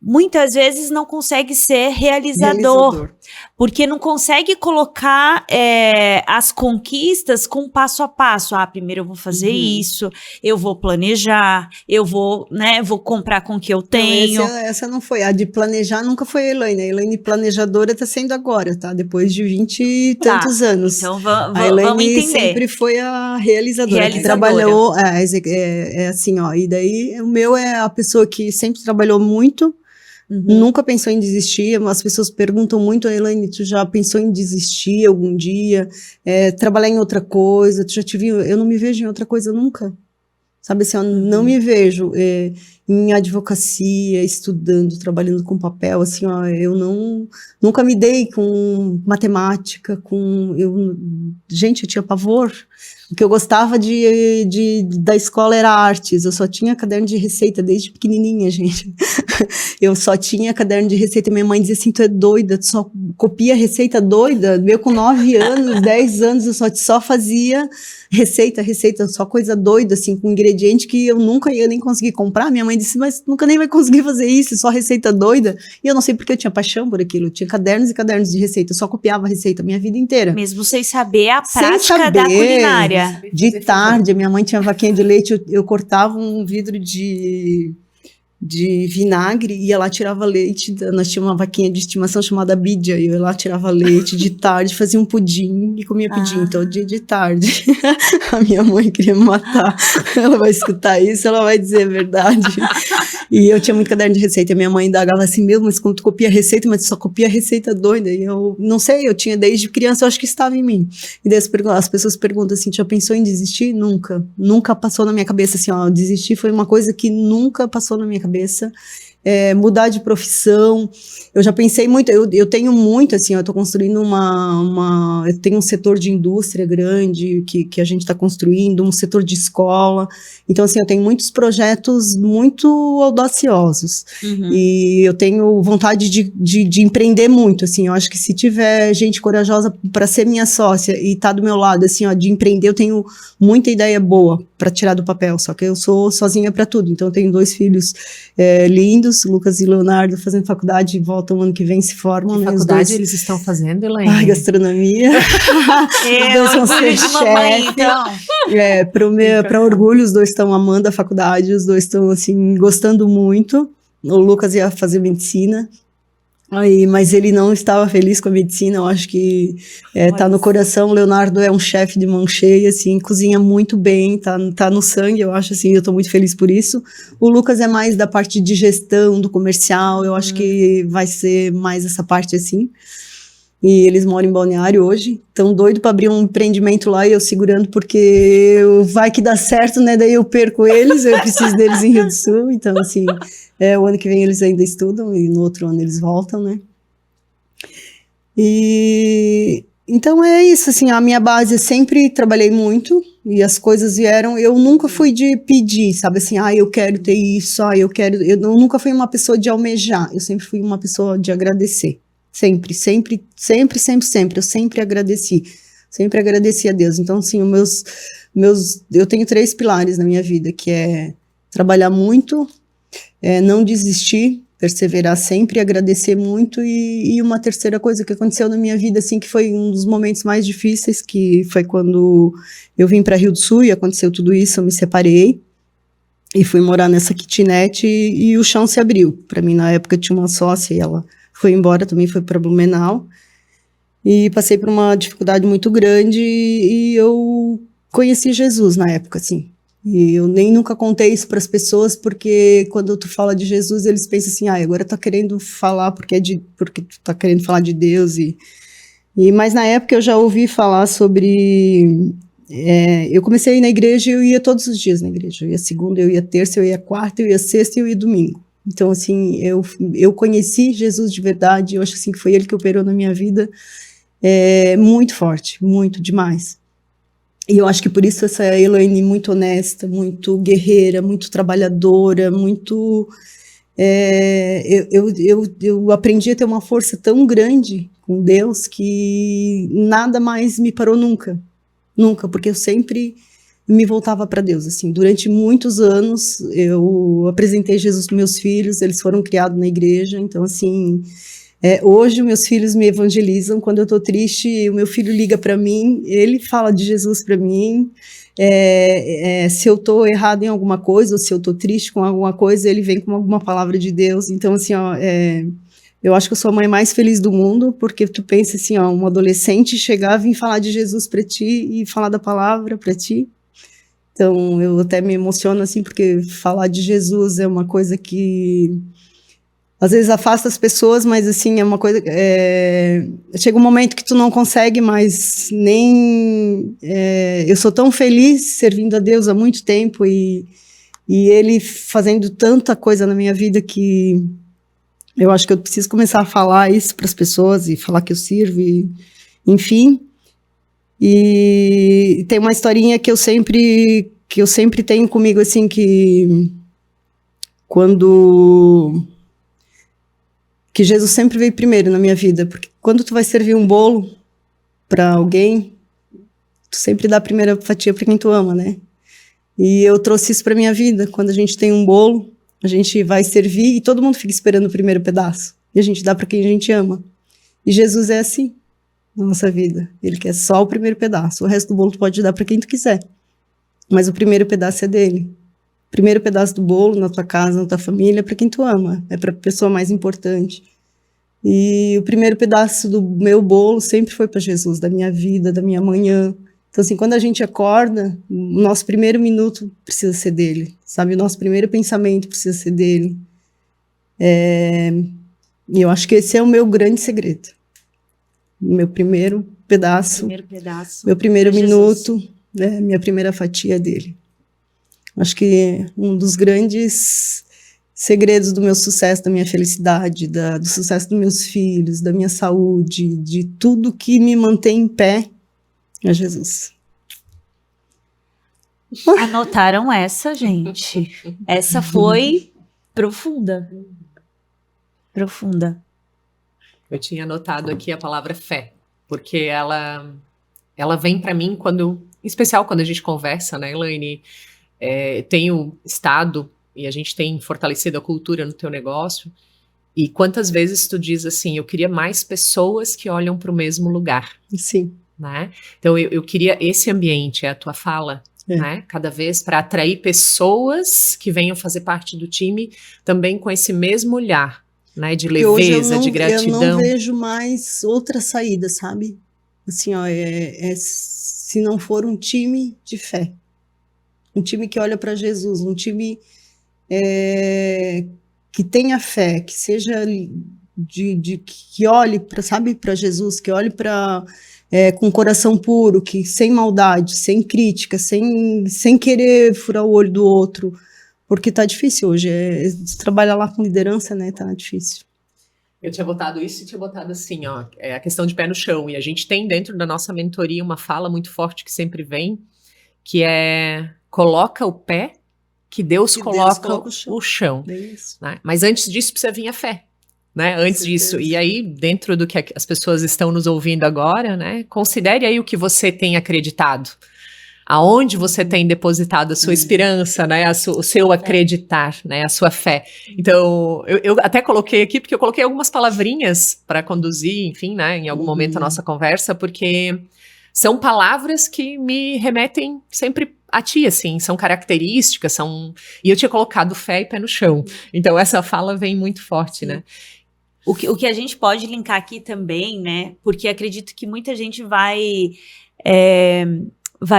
muitas vezes não consegue ser realizador. Porque não consegue colocar as conquistas com passo a passo. Primeiro eu vou fazer isso, eu vou planejar, eu vou, né, vou comprar com o que eu tenho. Não, essa não foi, a de planejar nunca foi a Elaine. A Elaine planejadora tá sendo agora, tá? Depois de 20 e tantos anos. Então a Elaine vamos entender. sempre foi a realizadora. Que trabalhou, assim, ó, e daí o meu é a pessoa que sempre trabalhou muito, nunca pensou em desistir. As pessoas perguntam muito, Elaine, tu já pensou em desistir algum dia? Trabalhar em outra coisa? Tu já te viu? Eu não me vejo em outra coisa nunca. Sabe assim, eu não me vejo em advocacia, estudando, trabalhando com papel, assim, ó, eu nunca me dei com matemática, gente, eu tinha pavor. O que eu gostava da escola era artes, eu só tinha caderno de receita desde pequenininha, gente. Eu só tinha caderno de receita, minha mãe dizia assim, tu é doida, tu só copia receita doida, eu com 9 anos, 10 anos, eu só fazia receita, só coisa doida, assim, com ingrediente que eu nunca ia nem conseguir comprar. Minha mãe disse, mas nunca nem vai conseguir fazer isso, só receita doida. E eu não sei porque eu tinha paixão por aquilo, eu tinha cadernos e cadernos de receita, eu só copiava a receita a minha vida inteira. Mesmo sem saber a prática da culinária. De tarde, a minha mãe tinha vaquinha de leite, eu cortava um vidro de vinagre, ia lá, tirava leite, nós tínhamos uma vaquinha de estimação chamada Bídia, e eu ia lá, tirava leite de tarde, fazia um pudim e comia pudim todo dia de tarde. A minha mãe queria me matar, ela vai escutar isso, ela vai dizer a verdade. E eu tinha muito caderno de receita, e minha mãe indagava assim, mas como tu copia receita, mas tu só copia receita doida, e eu não sei, eu tinha desde criança, eu acho que estava em mim. E daí as pessoas perguntam assim, já pensou em desistir? Nunca passou na minha cabeça assim, ó, desistir foi uma coisa que nunca passou na minha cabeça. Mudar de profissão, eu já pensei muito, eu tenho muito, assim, eu tô construindo eu tenho um setor de indústria grande, que a gente está construindo, um setor de escola, então, assim, eu tenho muitos projetos muito audaciosos, e eu tenho vontade de empreender muito, assim, eu acho que se tiver gente corajosa para ser minha sócia e tá do meu lado, assim, ó, de empreender, eu tenho muita ideia boa para tirar do papel, só que eu sou sozinha para tudo, então eu tenho 2 filhos lindos, Lucas e Leonardo, fazendo faculdade, voltam ano que vem, se formam. Que faculdade eles estão fazendo, Elaine? Gastronomia. Orgulho de mamãe, então. Para orgulho, os 2 estão amando a faculdade, os 2 estão, assim, gostando muito. O Lucas ia fazer medicina, mas ele não estava feliz com a medicina, eu acho que tá no coração. O Leonardo é um chefe de mão cheia, assim, cozinha muito bem, tá no sangue, eu acho, assim, eu tô muito feliz por isso. O Lucas é mais da parte de gestão, do comercial, eu acho que vai ser mais essa parte, assim. E eles moram em Balneário hoje, tão doido para abrir um empreendimento lá, e eu segurando, porque vai que dá certo, né, daí eu perco eles, eu preciso deles em Rio do Sul, então, assim, o ano que vem eles ainda estudam, e no outro ano eles voltam, né. E então é isso, assim, a minha base, eu sempre trabalhei muito, e as coisas vieram, eu nunca fui de pedir, sabe, assim, eu quero ter isso, eu nunca fui uma pessoa de almejar, eu sempre fui uma pessoa de agradecer. Sempre, eu sempre agradeci a Deus. Então, assim, eu tenho 3 pilares na minha vida, que é trabalhar muito, não desistir, perseverar sempre, agradecer muito, e uma terceira coisa que aconteceu na minha vida, assim, que foi um dos momentos mais difíceis, que foi quando eu vim para Rio do Sul e aconteceu tudo isso, eu me separei e fui morar nessa kitnet, e o chão se abriu. Para mim, na época, tinha uma sócia e ela foi embora, também foi para Blumenau, e passei por uma dificuldade muito grande, e eu conheci Jesus na época, assim, e eu nem nunca contei isso para as pessoas, porque quando tu fala de Jesus, eles pensam assim, agora tá querendo falar porque tu tá querendo falar de Deus, mas na época eu já ouvi falar sobre, eu comecei a ir na igreja, e eu ia todos os dias na igreja, eu ia segunda, eu ia terça, eu ia quarta, eu ia sexta e eu ia domingo. Então, assim, eu conheci Jesus de verdade, eu acho assim, que foi ele que operou na minha vida muito forte, muito demais. E eu acho que por isso essa Elaine muito honesta, muito guerreira, muito trabalhadora, muito... eu aprendi a ter uma força tão grande com Deus, que nada mais me parou nunca. Nunca, porque eu sempre me voltava para Deus, assim. Durante muitos anos, eu apresentei Jesus para meus filhos, eles foram criados na igreja, então, assim, hoje meus filhos me evangelizam. Quando eu estou triste, o meu filho liga para mim, ele fala de Jesus para mim. Se eu estou errado em alguma coisa, ou se eu estou triste com alguma coisa, ele vem com alguma palavra de Deus. Então, assim, ó, eu acho que eu sou a mãe mais feliz do mundo, porque tu pensa assim, ó, um adolescente chegar, vir falar de Jesus para ti e falar da palavra para ti. Então, eu até me emociono, assim, porque falar de Jesus é uma coisa que às vezes afasta as pessoas, mas, assim, é uma coisa... chega um momento que tu não consegue mais nem... eu sou tão feliz servindo a Deus há muito tempo e Ele fazendo tanta coisa na minha vida que eu acho que eu preciso começar a falar isso para as pessoas e falar que eu sirvo, enfim... E tem uma historinha que eu sempre tenho comigo, assim, que que Jesus sempre veio primeiro na minha vida, porque quando tu vai servir um bolo para alguém, tu sempre dá a primeira fatia para quem tu ama, né? E eu trouxe isso para minha vida. Quando a gente tem um bolo, a gente vai servir e todo mundo fica esperando o primeiro pedaço, e a gente dá para quem a gente ama. E Jesus é assim na nossa vida. Ele quer só o primeiro pedaço. O resto do bolo tu pode dar para quem tu quiser, mas o primeiro pedaço é dele. O primeiro pedaço do bolo na tua casa, na tua família, é para quem tu ama, é para a pessoa mais importante. E o primeiro pedaço do meu bolo sempre foi para Jesus, da minha vida, da minha manhã. Então, assim, quando a gente acorda, o nosso primeiro minuto precisa ser dele, sabe? O nosso primeiro pensamento precisa ser dele. E eu acho que esse é o meu grande segredo. Meu primeiro pedaço, meu primeiro minuto, né, minha primeira fatia dele. Acho que um dos grandes segredos do meu sucesso, da minha felicidade, do sucesso dos meus filhos, da minha saúde, de tudo que me mantém em pé, é Jesus. Anotaram essa, gente? Essa foi profunda. Profunda. Eu tinha anotado aqui a palavra fé, porque ela vem para mim quando, em especial quando a gente conversa, né, Elaine? Tenho estado e a gente tem fortalecido a cultura no teu negócio. E quantas vezes tu diz assim, eu queria mais pessoas que olham para o mesmo lugar. Sim. Né? Então eu queria esse ambiente, é a tua fala, né? Cada vez para atrair pessoas que venham fazer parte do time também com esse mesmo olhar. Né, de leveza, de gratidão. Eu não vejo mais outra saída, sabe? Assim, ó, se não for um time de fé, um time que olha para Jesus, um time que tenha fé, que seja que olhe para, sabe, para Jesus, que olhe para com coração puro, que sem maldade, sem crítica, sem querer furar o olho do outro. Porque tá difícil hoje, trabalhar lá com liderança, né, tá difícil. Eu tinha botado isso e tinha botado assim, ó, a questão de pé no chão, e a gente tem dentro da nossa mentoria uma fala muito forte que sempre vem, que é, coloca o pé, que Deus coloca o chão. Né? Mas antes disso precisa vir a fé, né, antes disso, e aí dentro do que as pessoas estão nos ouvindo agora, né, considere aí o que você tem acreditado. Aonde você tem depositado a sua esperança, né, o seu acreditar, né, a sua fé. Então, eu até coloquei aqui, porque eu coloquei algumas palavrinhas para conduzir, enfim, né, em algum momento a nossa conversa, porque são palavras que me remetem sempre a ti, assim, são características, e eu tinha colocado fé e pé no chão. Então, essa fala vem muito forte, né. O que a gente pode linkar aqui também, né, porque acredito que muita gente vai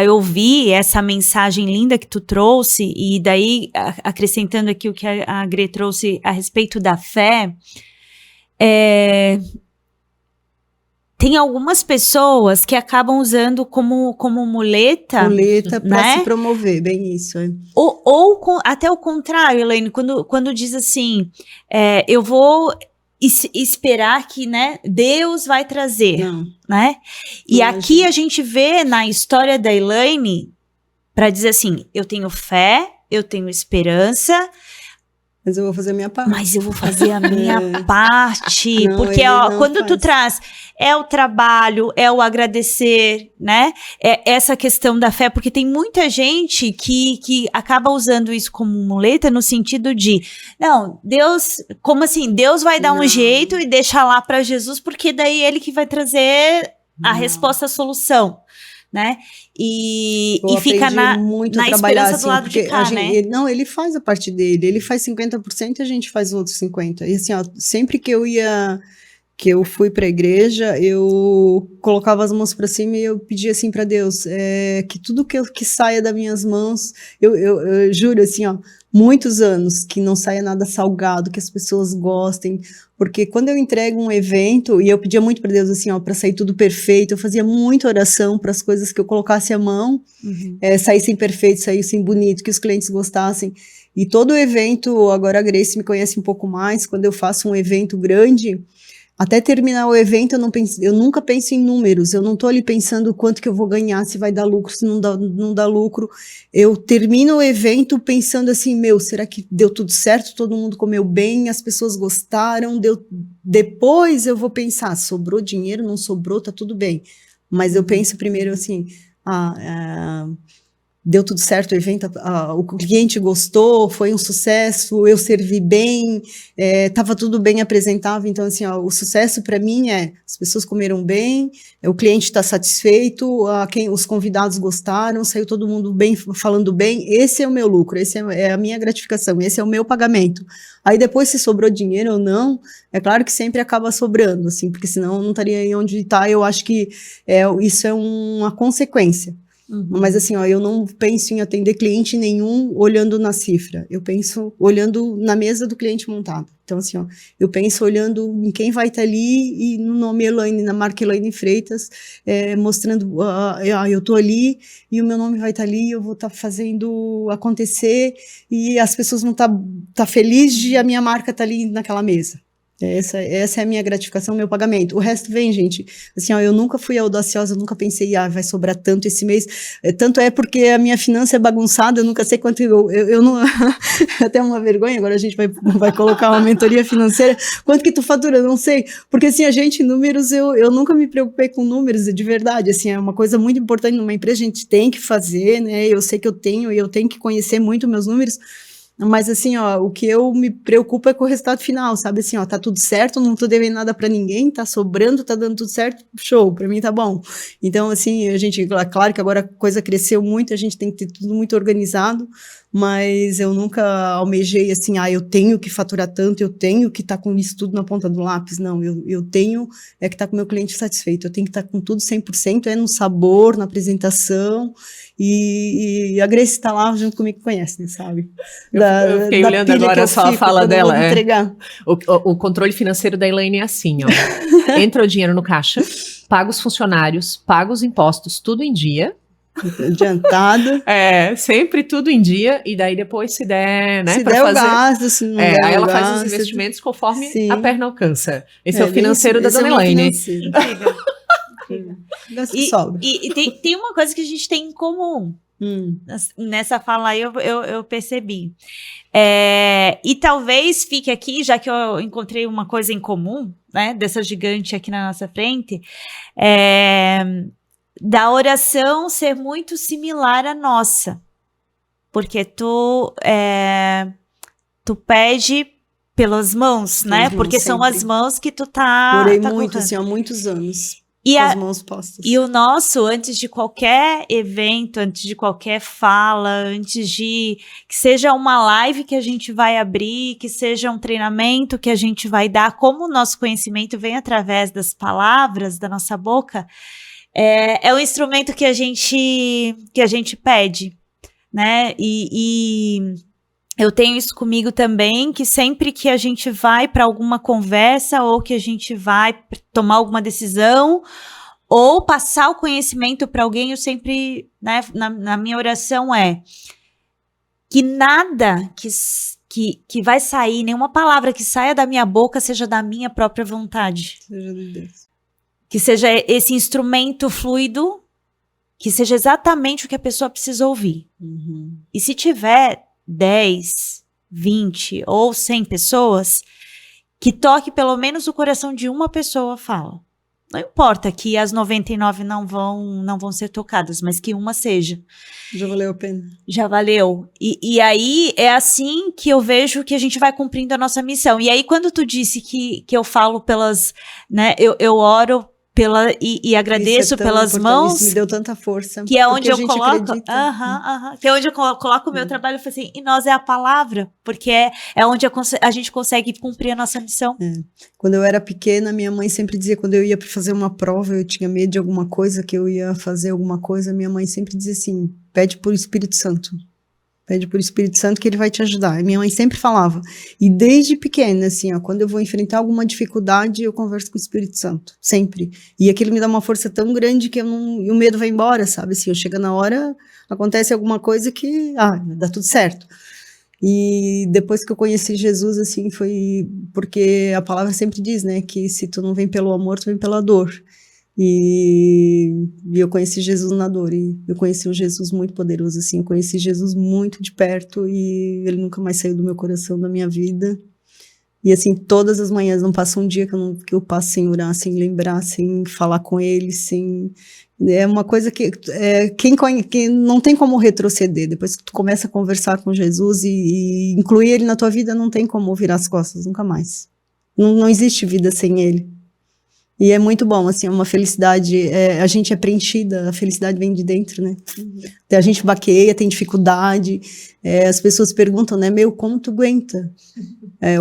ouvir essa mensagem linda que tu trouxe, e daí, acrescentando aqui o que a Gre trouxe a respeito da fé, tem algumas pessoas que acabam usando como muleta. Muleta para né? se promover, bem isso. Até o contrário, Elaine, quando diz assim, eu vou esperar que, né, Deus vai trazer, né? E aqui a gente vê na história da Elaine, para dizer assim, eu tenho fé, eu tenho esperança, Mas eu vou fazer a minha parte. Mas eu vou fazer a minha parte. Não, porque, ele ó, não quando tu faz. traz, é o trabalho, é o agradecer, né? É essa questão da fé, porque tem muita gente que acaba usando isso como muleta no sentido de, não, Deus, como assim? Deus vai dar um Não. jeito e deixar lá para Jesus, porque daí ele que vai trazer a Não. resposta, a solução, né? E Eu fica aprendi muito a na trabalhar esperança assim, do lado porque de cá, né? ele faz a parte dele, ele faz 50% e a gente faz os outros 50%. E assim, ó, sempre que eu fui para a igreja, eu colocava as mãos para cima e eu pedia assim para Deus, que tudo que saia das minhas mãos, eu juro assim, ó, muitos anos que não saia nada salgado, que as pessoas gostem, porque quando eu entrego um evento, e eu pedia muito para Deus assim, ó, para sair tudo perfeito, eu fazia muita oração para as coisas que eu colocasse a mão, saíssem perfeitos, saíssem bonito, que os clientes gostassem. E todo o evento, agora a Grace me conhece um pouco mais, quando eu faço um evento grande, até terminar o evento, eu nunca penso em números, eu não estou ali pensando quanto que eu vou ganhar, se vai dar lucro, se não dá lucro. Eu termino o evento pensando assim, será que deu tudo certo? Todo mundo comeu bem, as pessoas gostaram, depois eu vou pensar, sobrou dinheiro, não sobrou, tá tudo bem. Mas eu penso primeiro assim, deu tudo certo o evento, o cliente gostou, foi um sucesso, eu servi bem, estava tudo bem apresentável, então assim, o sucesso para mim as pessoas comeram bem, o cliente está satisfeito, os convidados gostaram, saiu todo mundo bem, falando bem, esse é o meu lucro, esse é a minha gratificação, esse é o meu pagamento. Aí depois se sobrou dinheiro ou não, é claro que sempre acaba sobrando, assim, porque senão eu não estaria aí onde está, eu acho que isso é uma consequência. Mas assim, eu não penso em atender cliente nenhum olhando na cifra. Eu penso olhando na mesa do cliente montado. Então assim, eu penso olhando em quem vai estar ali e no nome Elaine, na marca Elaine Freitas, mostrando, eu estou ali e o meu nome vai estar ali, eu vou estar fazendo acontecer e as pessoas vão estar felizes de a minha marca estar ali naquela mesa. Essa é a minha gratificação, meu pagamento. O resto vem, gente. Assim, eu nunca fui audaciosa, eu nunca pensei, vai sobrar tanto esse mês. Tanto é porque a minha finança é bagunçada, eu nunca sei quanto eu não... Até uma vergonha, agora a gente vai colocar uma mentoria financeira. Quanto que tu fatura? Eu não sei. Porque assim, números, eu nunca me preocupei com números, de verdade. Assim, é uma coisa muito importante numa empresa, a gente tem que fazer, né? Eu sei que eu tenho que conhecer muito meus números. Mas assim, o que eu me preocupo é com o resultado final, sabe? Assim, tá tudo certo, não tô devendo nada pra ninguém, tá sobrando, tá dando tudo certo, show, pra mim tá bom. Então, assim, claro que agora a coisa cresceu muito, a gente tem que ter tudo muito organizado, mas eu nunca almejei assim, eu tenho que faturar tanto, eu tenho que estar com isso tudo na ponta do lápis. Não, eu tenho que estar com o meu cliente satisfeito, eu tenho que estar com tudo 100%, no sabor, na apresentação, e a Grace está lá junto comigo, conhece, né, sabe? Eu fiquei olhando agora só a fala dela. Entregar. O controle financeiro da Elaine é assim, ó. Entra o dinheiro no caixa, paga os funcionários, paga os impostos, tudo em dia. Adiantado. Sempre tudo em dia, e daí depois se der, né? Se pra der fazer, o gasto, se não der aí ela o faz gasto, os investimentos conforme sim. a perna alcança. Esse é o financeiro da esse dona Elaine. E tem uma coisa que a gente tem em comum. Nessa fala aí eu percebi. E talvez fique aqui, já que eu encontrei uma coisa em comum, né, dessa gigante aqui na nossa frente, da oração ser muito similar à nossa. Porque tu pede pelas mãos, né? Porque são as mãos que tu tá... Orei muito, assim, há muitos anos. Com as mãos postas. E o nosso, antes de qualquer evento, antes de qualquer fala, antes de que seja uma live que a gente vai abrir, que seja um treinamento que a gente vai dar, como o nosso conhecimento vem através das palavras da nossa boca, é um instrumento que a gente pede, né? E eu tenho isso comigo também, que sempre que a gente vai para alguma conversa ou que a gente vai tomar alguma decisão ou passar o conhecimento para alguém, eu sempre, né, na minha oração que nada que vai sair, nenhuma palavra que saia da minha boca seja da minha própria vontade. Seja de Deus. Que seja esse instrumento fluido, que seja exatamente o que a pessoa precisa ouvir. E se tiver 10, 20 ou 100 pessoas, que toque pelo menos o coração de uma pessoa, fala. Não importa que as 99 não vão ser tocadas, mas que uma seja. Já valeu a pena. Já valeu. E aí é assim que eu vejo que a gente vai cumprindo a nossa missão. E aí quando tu disse que eu falo pelas, né, eu oro e agradeço pelas mãos. Isso me deu tanta força. Que é onde eu coloco. Que é onde eu coloco o meu trabalho. Eu falo assim, e nós é a palavra, porque é onde a gente consegue cumprir a nossa missão. Quando eu era pequena, minha mãe sempre dizia, quando eu ia para fazer uma prova, eu tinha medo de alguma coisa, que eu ia fazer alguma coisa, minha mãe sempre dizia assim, pede por Espírito Santo. Pede por Espírito Santo que ele vai te ajudar. E minha mãe sempre falava. E desde pequena, assim, ó, quando eu vou enfrentar alguma dificuldade, eu converso com o Espírito Santo. Sempre. E aquilo me dá uma força tão grande que e o medo vai embora, sabe? Assim, eu chego na hora, acontece alguma coisa que, dá tudo certo. E depois que eu conheci Jesus, assim, foi porque a palavra sempre diz, né, que se tu não vem pelo amor, tu vem pela dor. E eu conheci Jesus na dor, e eu conheci um Jesus muito poderoso, assim, conheci Jesus muito de perto, e ele nunca mais saiu do meu coração, da minha vida. E assim, todas as manhãs, não passa um dia que eu passo sem orar, sem lembrar, sem falar com ele, é uma coisa que quem não tem como retroceder. Depois que tu começa a conversar com Jesus e incluir ele na tua vida, não tem como virar as costas, nunca mais. Não existe vida sem ele. E é muito bom, assim, é uma felicidade, a gente é preenchida, a felicidade vem de dentro, né? A gente baqueia, tem dificuldade, as pessoas perguntam, né, como tu aguenta?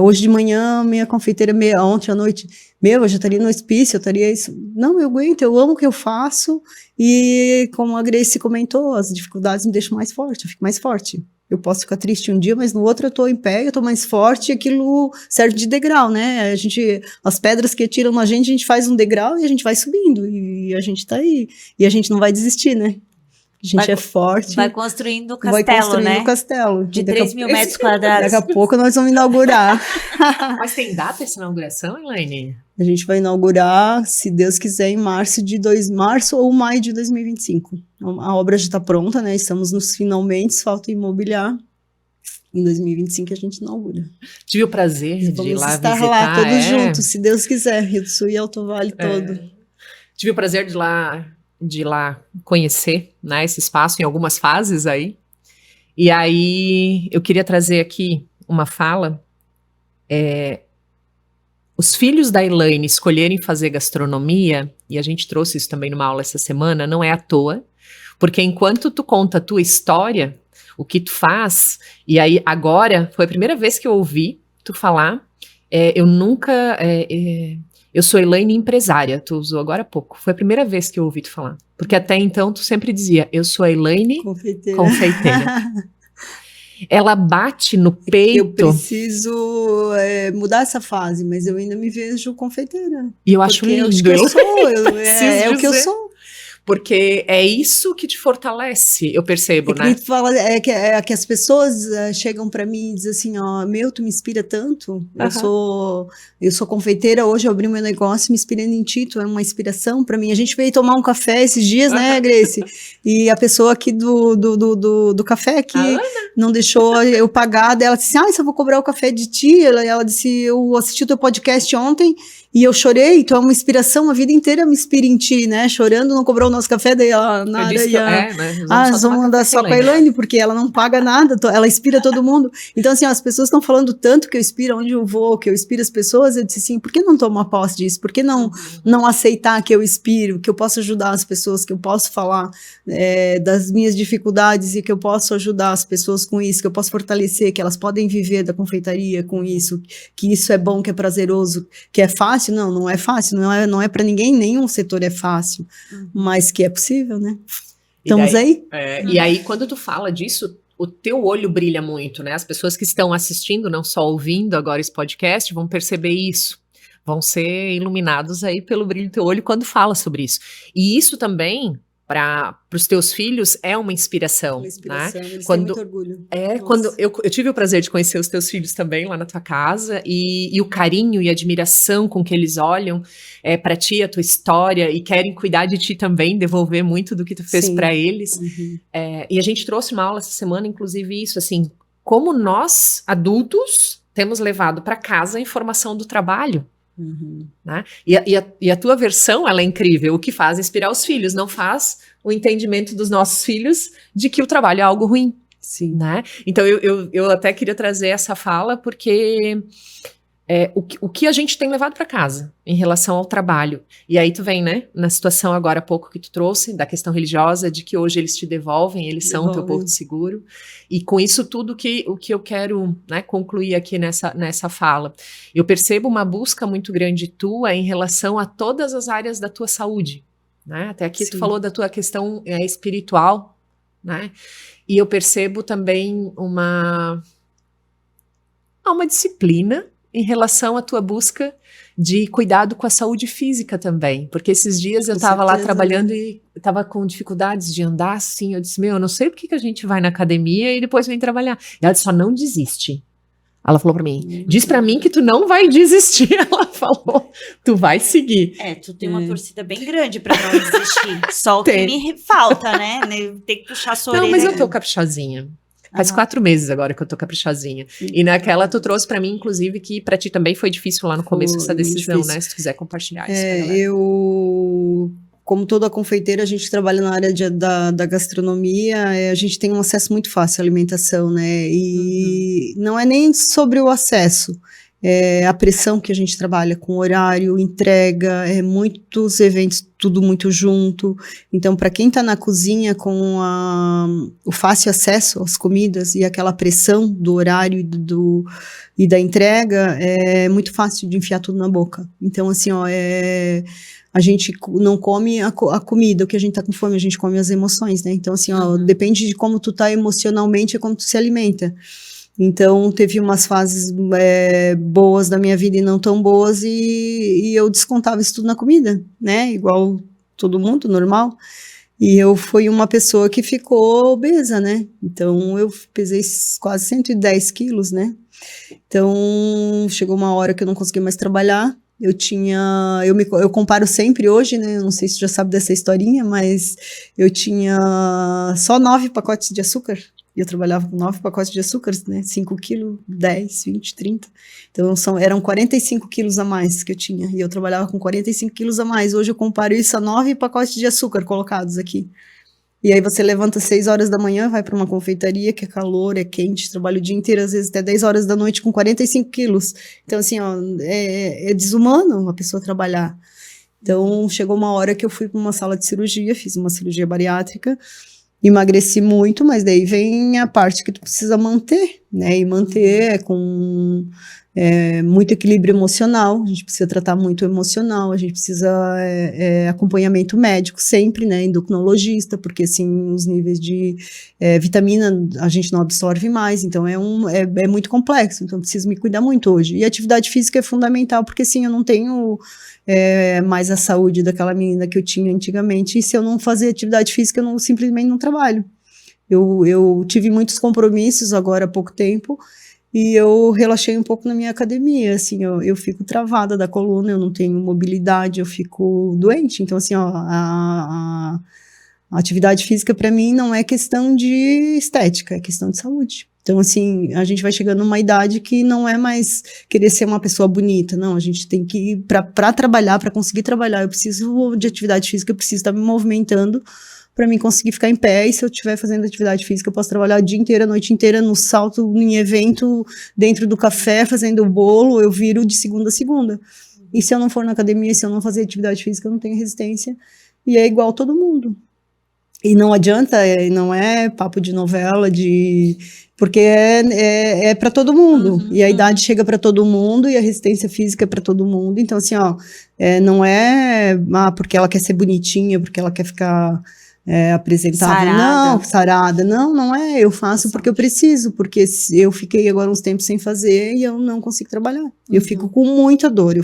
Hoje de manhã, minha confeiteira, ontem à noite, eu já estaria no hospício, eu estaria isso. Não, eu aguento, eu amo o que eu faço, e como a Grace comentou, as dificuldades me deixam mais forte, eu fico mais forte. Eu posso ficar triste um dia, mas no outro eu tô em pé, eu tô mais forte, e aquilo serve de degrau, né? As pedras que atiram na gente faz um degrau e a gente vai subindo, e a gente tá aí. E a gente não vai desistir, né? A gente é forte. Vai construindo o castelo, vai construindo, né? O castelo. De 3 mil metros quadrados. Daqui a pouco nós vamos inaugurar. Mas tem data essa inauguração, Elaine? A gente vai inaugurar, se Deus quiser, em março ou maio de 2025. A obra já está pronta, né? Estamos nos finalmente, falta imobiliar. Em 2025 a gente inaugura. Tive o prazer de ir lá visitar. Vamos estar lá todos juntos, se Deus quiser, Rio do Sul e Alto Vale todo. Tive o prazer de ir lá conhecer, né, esse espaço em algumas fases aí. E aí eu queria trazer aqui uma fala. Os filhos da Elaine escolherem fazer gastronomia, e a gente trouxe isso também numa aula essa semana, não é à toa, porque enquanto tu conta a tua história, o que tu faz, e aí agora, foi a primeira vez que eu ouvi tu falar, eu sou Elaine empresária, tu usou agora há pouco, foi a primeira vez que eu ouvi tu falar, porque até então tu sempre dizia, eu sou a Elaine confeiteira. Ela bate no peito. Eu preciso mudar essa fase, mas eu ainda me vejo confeiteira. E eu acho lindo. É o que eu sou. É o que eu sou. Porque é isso que te fortalece, eu percebo, né? Tu fala, que as pessoas chegam pra mim e dizem assim, ó, tu me inspira tanto. Eu sou confeiteira, hoje eu abri meu negócio me inspirando em ti, tu é uma inspiração pra mim. A gente veio tomar um café esses dias, né, Grace? E a pessoa aqui do café que não deixou eu pagar, ela disse assim, só vou cobrar o café de ti. Ela disse, eu assisti o teu podcast ontem, e eu chorei, tu é uma inspiração, a vida inteira me inspira em ti, né? Chorando, não cobrou o nosso café, daí ela nada. Nós vamos andar só com a Elaine, porque ela não paga nada, ela inspira todo mundo. Então, assim, as pessoas estão falando tanto que eu inspiro onde eu vou, que eu inspiro as pessoas, eu disse assim, por que não tomar posse disso? Por que não aceitar que eu inspiro, que eu posso ajudar as pessoas, que eu posso falar das minhas dificuldades e que eu posso ajudar as pessoas com isso, que eu posso fortalecer, que elas podem viver da confeitaria com isso, que isso é bom, que é prazeroso, que é fácil. Não é fácil, não é para ninguém, nenhum setor é fácil, mas que é possível, né? Estamos aí? E aí, quando tu fala disso, o teu olho brilha muito, né? As pessoas que estão assistindo, não só ouvindo agora esse podcast, vão perceber isso, vão ser iluminados aí pelo brilho do teu olho quando fala sobre isso. E isso também, para os teus filhos, é uma inspiração, né? Eles têm muito orgulho. Quando eu tive o prazer de conhecer os teus filhos também lá na tua casa, e o carinho e a admiração com que eles olham para ti, a tua história, e querem cuidar de ti também, devolver muito do que tu fez para eles. E a gente trouxe uma aula essa semana, inclusive isso, assim, como nós, adultos, temos levado para casa a informação do trabalho. Né? E a tua versão, ela é incrível. O que faz inspirar os filhos, não faz o entendimento dos nossos filhos de que o trabalho é algo ruim. Sim. Né? Então eu até queria trazer essa fala porque o que a gente tem levado para casa em relação ao trabalho. E aí tu vem, né, na situação agora há pouco que tu trouxe, da questão religiosa, de que hoje eles te devolvem, eles são o teu porto seguro. E com isso tudo o que eu quero, né, concluir aqui nessa fala. Eu percebo uma busca muito grande tua em relação a todas as áreas da tua saúde. Né? Até aqui tu falou da tua questão espiritual, né? E eu percebo também uma disciplina em relação à tua busca de cuidado com a saúde física também, porque esses dias eu estava lá trabalhando e estava com dificuldades de andar assim, eu disse, eu não sei por que a gente vai na academia e depois vem trabalhar. E ela disse, só não desiste. Ela falou pra mim, diz pra mim que tu não vai desistir. Ela falou, tu vai seguir. Tu tem uma torcida bem grande pra não desistir. Só o que me falta, né? Tem que puxar a sua orelha. Não, mas eu tô caprichosinha. Faz 4 meses agora que eu tô caprichosinha. E naquela tu trouxe pra mim, inclusive, que pra ti também foi difícil lá no começo essa decisão, né? Se tu quiser compartilhar isso. Como toda confeiteira, a gente trabalha na área da gastronomia, a gente tem um acesso muito fácil à alimentação, né? E não é nem sobre o acesso, é a pressão que a gente trabalha com horário, entrega, muitos eventos, tudo muito junto. Então, para quem está na cozinha com o fácil acesso às comidas e aquela pressão do horário e da entrega, é muito fácil de enfiar tudo na boca. Então, assim, a gente não come a comida, o que a gente tá com fome, a gente come as emoções, né? Então, assim, depende de como tu tá emocionalmente, é como tu se alimenta. Então, teve umas fases boas da minha vida e não tão boas, e eu descontava isso tudo na comida, né? Igual todo mundo, normal. E eu fui uma pessoa que ficou obesa, né? Então, eu pesei quase 110 quilos, né? Então, chegou uma hora que eu não consegui mais trabalhar. Eu comparo sempre hoje, né? Eu não sei se você já sabe dessa historinha, mas eu tinha só 9 pacotes de açúcar. E eu trabalhava com 9 pacotes de açúcar, né? 5 quilos, 10, 20, 30. Então, eram 45 quilos a mais que eu tinha. E eu trabalhava com 45 quilos a mais. Hoje eu comparo isso a 9 pacotes de açúcar colocados aqui. E aí você levanta 6 horas da manhã, vai para uma confeitaria, que é calor, é quente, trabalha o dia inteiro, às vezes até 10 horas da noite com 45 quilos. Então, assim, é desumano uma pessoa trabalhar. Então, chegou uma hora que eu fui para uma sala de cirurgia, fiz uma cirurgia bariátrica, emagreci muito, mas daí vem a parte que tu precisa manter, né? E manter com muito equilíbrio emocional, a gente precisa tratar muito o emocional, a gente precisa acompanhamento médico sempre, né? Endocrinologista, porque assim, os níveis de vitamina a gente não absorve mais, então é muito complexo, então eu preciso me cuidar muito hoje. E a atividade física é fundamental, porque assim, eu não tenho mais a saúde daquela menina que eu tinha antigamente, e se eu não fazer atividade física, eu simplesmente não trabalho. Eu tive muitos compromissos agora há pouco tempo, e eu relaxei um pouco na minha academia, assim, eu fico travada da coluna, eu não tenho mobilidade, eu fico doente. Então, assim, a atividade física para mim não é questão de estética, é questão de saúde. Então, assim, a gente vai chegando numa idade que não é mais querer ser uma pessoa bonita, não, a gente tem que, para trabalhar, para conseguir trabalhar, eu preciso de atividade física, eu preciso estar me movimentando para mim conseguir ficar em pé, e se eu estiver fazendo atividade física, eu posso trabalhar o dia inteiro, a noite inteira, no salto, em evento, dentro do café, fazendo bolo, eu viro de segunda a segunda. E se eu não for na academia, se eu não fazer atividade física, eu não tenho resistência, e é igual todo mundo. E não adianta, não é papo de novela, porque é para todo mundo, e a idade chega para todo mundo, e a resistência física é para todo mundo. Então, assim, não é porque ela quer ser bonitinha, porque ela quer ficar apresentável, sarada, não é, eu faço porque eu preciso, porque eu fiquei agora uns tempos sem fazer e eu não consigo trabalhar, eu fico com muita dor,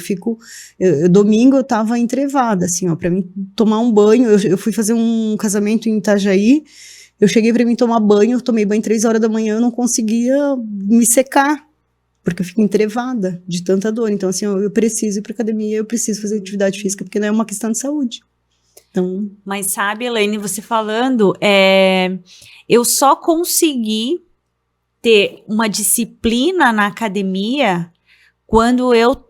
domingo eu tava entrevada, assim, pra mim tomar um banho, eu fui fazer um casamento em Itajaí, eu cheguei pra mim tomar banho, eu tomei banho 3 horas da manhã, eu não conseguia me secar, porque eu fico entrevada de tanta dor. Então, assim, eu preciso ir pra academia, eu preciso fazer atividade física, porque não é uma questão de saúde. Então... Mas sabe, Elaine, você falando, eu só consegui ter uma disciplina na academia quando eu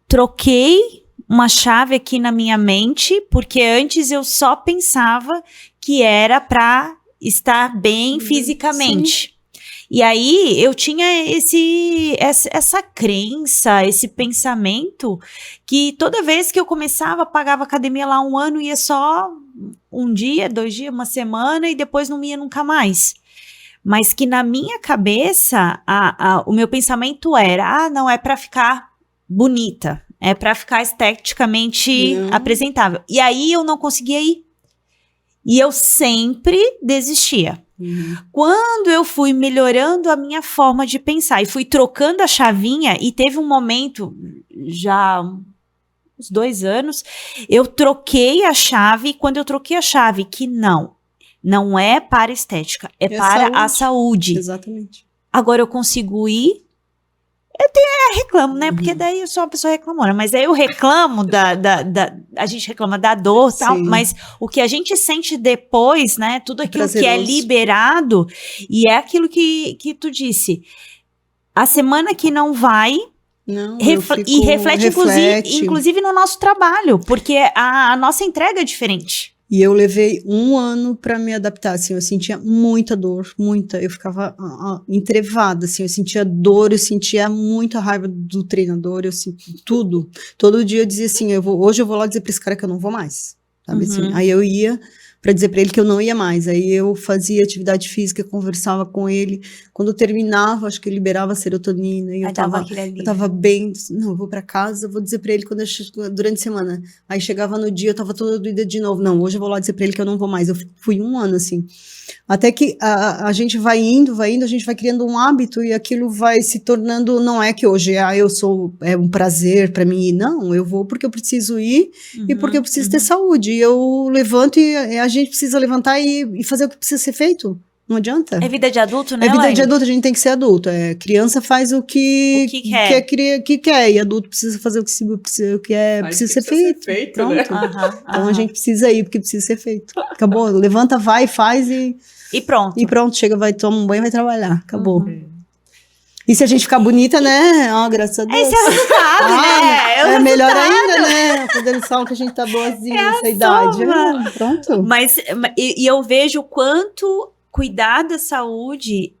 troquei uma chave aqui na minha mente, porque antes eu só pensava que era para estar bem fisicamente. Sim. E aí eu tinha essa crença, esse pensamento que toda vez que eu começava, pagava academia lá 1 ano, ia só 1 dia, 2 dias, 1 semana e depois não ia nunca mais. Mas que na minha cabeça, o meu pensamento era, não, é para ficar bonita, é para ficar esteticamente apresentável. E aí eu não conseguia ir. E eu sempre desistia. Quando eu fui melhorando a minha forma de pensar e fui trocando a chavinha, e teve um momento, já uns 2 anos, eu troquei a chave, e quando eu troquei a chave, que não é para estética, é para a saúde. Exatamente. Agora eu consigo ir. Reclamo, né? Porque daí eu sou uma pessoa reclamona. Mas aí eu reclamo a gente reclama da dor e tal, mas o que a gente sente depois, né? Tudo aquilo que é liberado, e é aquilo que tu disse. A semana que não vai, e reflete. Inclusive no nosso trabalho, porque a nossa entrega é diferente. E eu levei 1 ano para me adaptar, assim, eu sentia muita dor, eu ficava entrevada, assim, eu sentia dor, eu sentia muita raiva do treinador, eu sentia tudo. Todo dia eu dizia assim, hoje eu vou lá dizer para esse cara que eu não vou mais, sabe assim? Aí eu ia para dizer para ele que eu não ia mais, aí eu fazia atividade física, conversava com ele, quando eu terminava, acho que eu liberava a serotonina, e eu tava bem, não, eu vou para casa, vou dizer para ele durante a semana, aí chegava no dia, eu tava toda doida de novo, não, hoje eu vou lá dizer para ele que eu não vou mais, eu fui 1 ano assim, até que a gente vai indo, a gente vai criando um hábito, e aquilo vai se tornando, não é que hoje, é um prazer para mim ir, não, eu vou porque eu preciso ir, e porque eu preciso ter saúde, e eu levanto e a gente precisa levantar e fazer o que precisa ser feito. Não adianta. É vida de adulto, né, É vida de adulto, a gente tem que ser adulto. Criança faz o que quer, e adulto precisa fazer o que precisa ser feito. Pronto. Né? Então a gente precisa ir porque precisa ser feito. Acabou. Levanta, vai, faz e pronto. E pronto, chega, vai tomar um banho e vai trabalhar. Acabou. E se a gente ficar bonita, né? Graças a Deus. Esse é o resultado, né? É melhor ainda, né? Quando eles falam que a gente tá boazinha nessa idade. Pronto. Mas eu vejo o quanto cuidar da saúde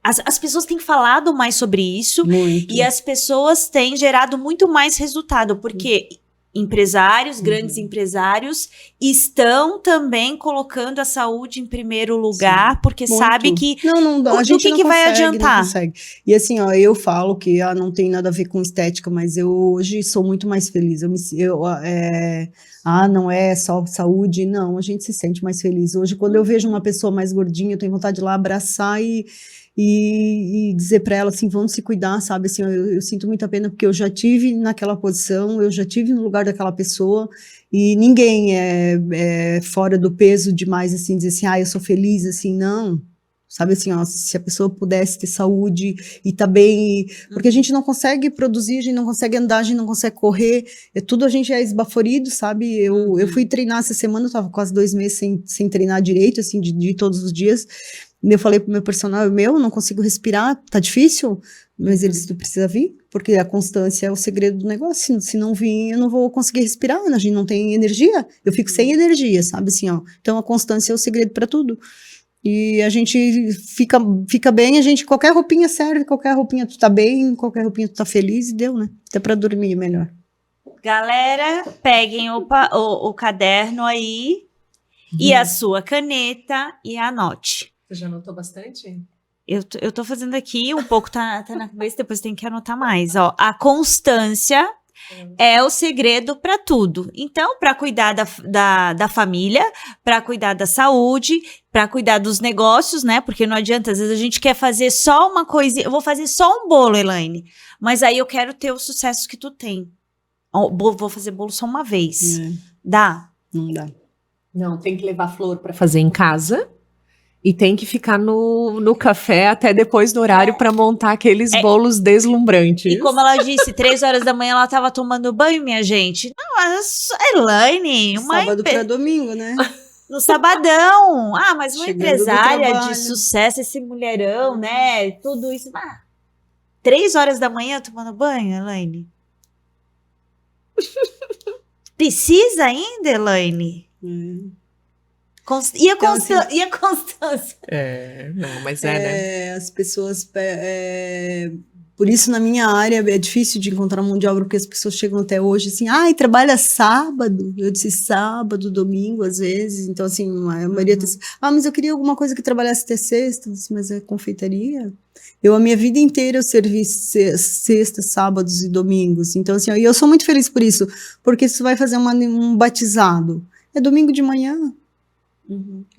as pessoas têm falado mais sobre isso. Muito. E as pessoas têm gerado muito mais resultado, porque empresários, grandes empresários, estão também colocando a saúde em primeiro lugar, porque sabe que não dá. A gente do que vai adiantar? Não consegue. E assim, eu falo que não tem nada a ver com estética, mas eu hoje sou muito mais feliz. Não é só saúde, não, a gente se sente mais feliz. Hoje, quando eu vejo uma pessoa mais gordinha, eu tenho vontade de ir lá abraçar e dizer para ela assim, vamos se cuidar, sabe, assim, eu sinto muita pena porque eu já tive naquela posição, eu já tive no lugar daquela pessoa, e ninguém é fora do peso demais, assim, dizer assim, eu sou feliz, assim, não, sabe, assim, se a pessoa pudesse ter saúde e tá bem, porque a gente não consegue produzir, a gente não consegue andar, a gente não consegue correr, tudo a gente é esbaforido, sabe, eu fui treinar essa semana, eu tava quase 2 meses sem treinar direito, assim, de todos os dias. E eu falei pro meu personal, não consigo respirar, tá difícil, mas ele disse, tu precisa vir, porque a constância é o segredo do negócio, se não vir, eu não vou conseguir respirar, a gente não tem energia, eu fico sem energia, sabe, assim, então a constância é o segredo para tudo, e a gente fica bem, qualquer roupinha serve, qualquer roupinha tu tá bem, qualquer roupinha tu tá feliz, e deu, né, até para dormir melhor. Galera, peguem o caderno aí, e a sua caneta, e anote. Você já anotou bastante? Eu tô fazendo aqui, um pouco tá na cabeça, depois tem que anotar mais. A constância é o segredo para tudo. Então, para cuidar da família, para cuidar da saúde, para cuidar dos negócios, né? Porque não adianta, às vezes a gente quer fazer só uma coisa. Eu vou fazer só um bolo, Elaine, mas aí eu quero ter o sucesso que tu tem. Vou fazer bolo só uma vez. Dá? Não dá. Não, tem que levar flor para fazer em casa. E tem que ficar no café até depois do horário para montar aqueles bolos deslumbrantes. E como ela disse, 3 horas da manhã ela tava tomando banho, minha gente. Não, mas Elaine... Sábado para domingo, né? No sabadão. Ah, mas uma Chegando do empresária de trabalho. sucesso, esse mulherão, né? Tudo isso. 3 horas da manhã tomando banho, Elaine? Precisa ainda, Elaine? E a Então, assim, e a Constância? Não, mas né? As pessoas. Por isso, na minha área, é difícil de encontrar mão de obra, porque as pessoas chegam até hoje assim, ai, trabalha sábado. Eu disse sábado, domingo, às vezes. Então, assim, a maioria mas eu queria alguma coisa que trabalhasse até sexta. Eu disse, mas é confeitaria? A minha vida inteira, eu servi sexta, sábados e domingos. Então, assim, eu sou muito feliz por isso, porque se você vai fazer um batizado, é domingo de manhã.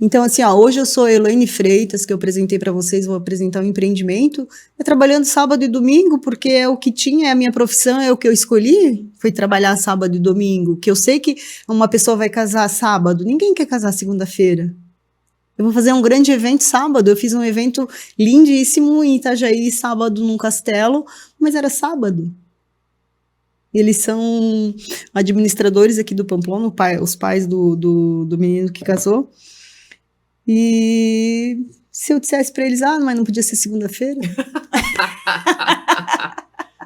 Então, assim, hoje eu sou a Elaine Freitas, que eu apresentei para vocês, vou apresentar um empreendimento, trabalhando sábado e domingo, porque é o que tinha, é a minha profissão, é o que eu escolhi, foi trabalhar sábado e domingo, que eu sei que uma pessoa vai casar sábado, ninguém quer casar segunda-feira. Eu vou fazer um grande evento sábado, eu fiz um evento lindíssimo em Itajaí, sábado num castelo, mas era sábado. Eles são administradores aqui do Pamplona, os pais do menino que casou. E se eu dissesse para eles, mas não podia ser segunda-feira?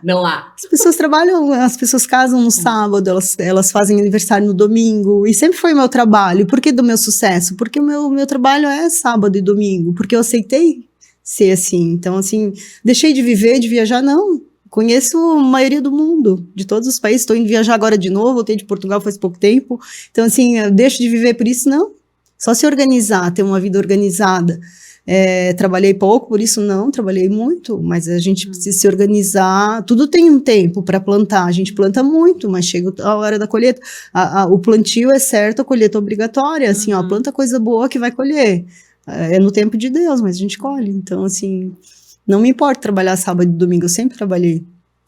Não há. As pessoas trabalham, as pessoas casam no sábado, elas fazem aniversário no domingo, e sempre foi o meu trabalho. Por que do meu sucesso? Porque o meu trabalho é sábado e domingo, porque eu aceitei ser assim. Então, assim, deixei de viver, de viajar, não. Conheço a maioria do mundo, de todos os países. Estou indo viajar agora de novo, voltei de Portugal faz pouco tempo. Então, assim, eu deixo de viver por isso? Não. Só se organizar, ter uma vida organizada. Trabalhei pouco, por isso não, trabalhei muito, mas a gente precisa se organizar. Tudo tem um tempo para plantar. A gente planta muito, mas chega a hora da colheita. O plantio é certo, a colheita é obrigatória. Assim, planta coisa boa que vai colher. É no tempo de Deus, mas a gente colhe. Então, assim... Não me importa trabalhar sábado e domingo, eu sempre trabalhei.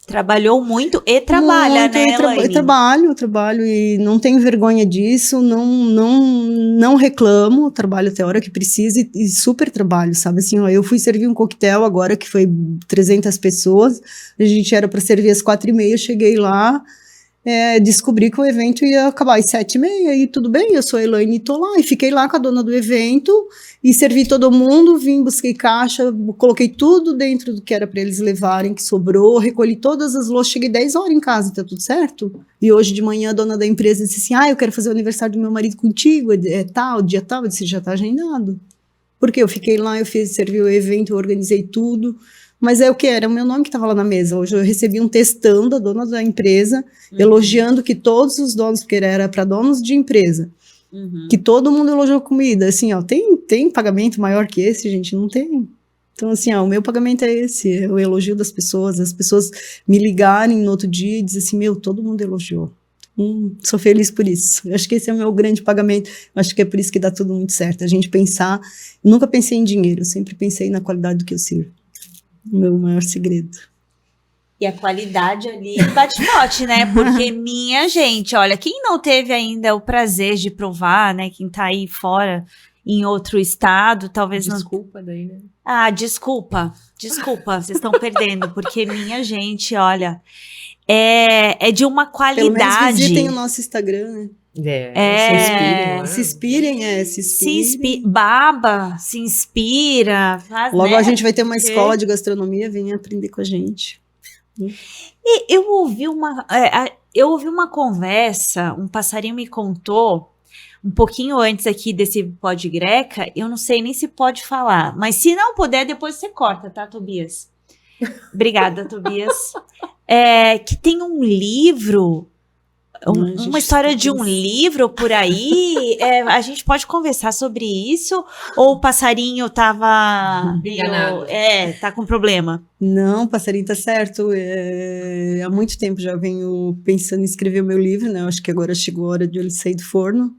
Trabalhou muito e trabalha, muito, né, Eu trabalho e não tenho vergonha disso, não reclamo, trabalho até a hora que precisa e super trabalho, sabe? Assim, eu fui servir um coquetel agora que foi 300 pessoas, a gente era para servir às 4h30, cheguei lá, descobri que o evento ia acabar às 7h30 e tudo bem, eu sou a Elaine e tô lá, e fiquei lá com a dona do evento e servi todo mundo, vim, busquei caixa, coloquei tudo dentro do que era para eles levarem, que sobrou, recolhi todas as louças, cheguei 10 horas em casa, tá tudo certo? E hoje de manhã a dona da empresa disse assim, eu quero fazer o aniversário do meu marido contigo, dia tal, eu disse, já tá agendado. Porque eu fiquei lá, servi o evento, eu organizei tudo. Mas o que era? O meu nome que estava lá na mesa. Hoje eu recebi um textão da dona da empresa, elogiando que todos os donos, porque era para donos de empresa, que todo mundo elogiou a comida. Assim, tem pagamento maior que esse, gente? Não tem. Então, assim, o meu pagamento é esse, é o elogio das pessoas, as pessoas me ligarem no outro dia e dizer assim, todo mundo elogiou. Sou feliz por isso. Eu acho que esse é o meu grande pagamento. Eu acho que é por isso que dá tudo muito certo. A gente pensar... Eu nunca pensei em dinheiro, eu sempre pensei na qualidade do que eu sirvo. O meu maior segredo. E a qualidade ali bate-bote, né? Porque, minha gente, olha, quem não teve ainda o prazer de provar, né? Quem tá aí fora, em outro estado, talvez Desculpa daí, né? Desculpa, vocês estão perdendo, porque, minha gente, olha, é de uma qualidade. Pelo menos visitem o nosso Instagram, né? Se inspirem. Baba, se inspira. Logo a gente vai ter uma escola de gastronomia, venha aprender com a gente. E eu ouvi uma conversa, um passarinho me contou, um pouquinho antes aqui desse Pod Greca, eu não sei nem se pode falar, mas se não puder, depois você corta, tá, Tobias? Obrigada, Tobias. Que tem um livro... Uma história de um livro por aí, a gente pode conversar sobre isso? Ou o passarinho tava enganado? Tá com problema? Não, o passarinho tá certo. Há muito tempo já venho pensando em escrever o meu livro, né? Eu acho que agora chegou a hora de ele sair do forno.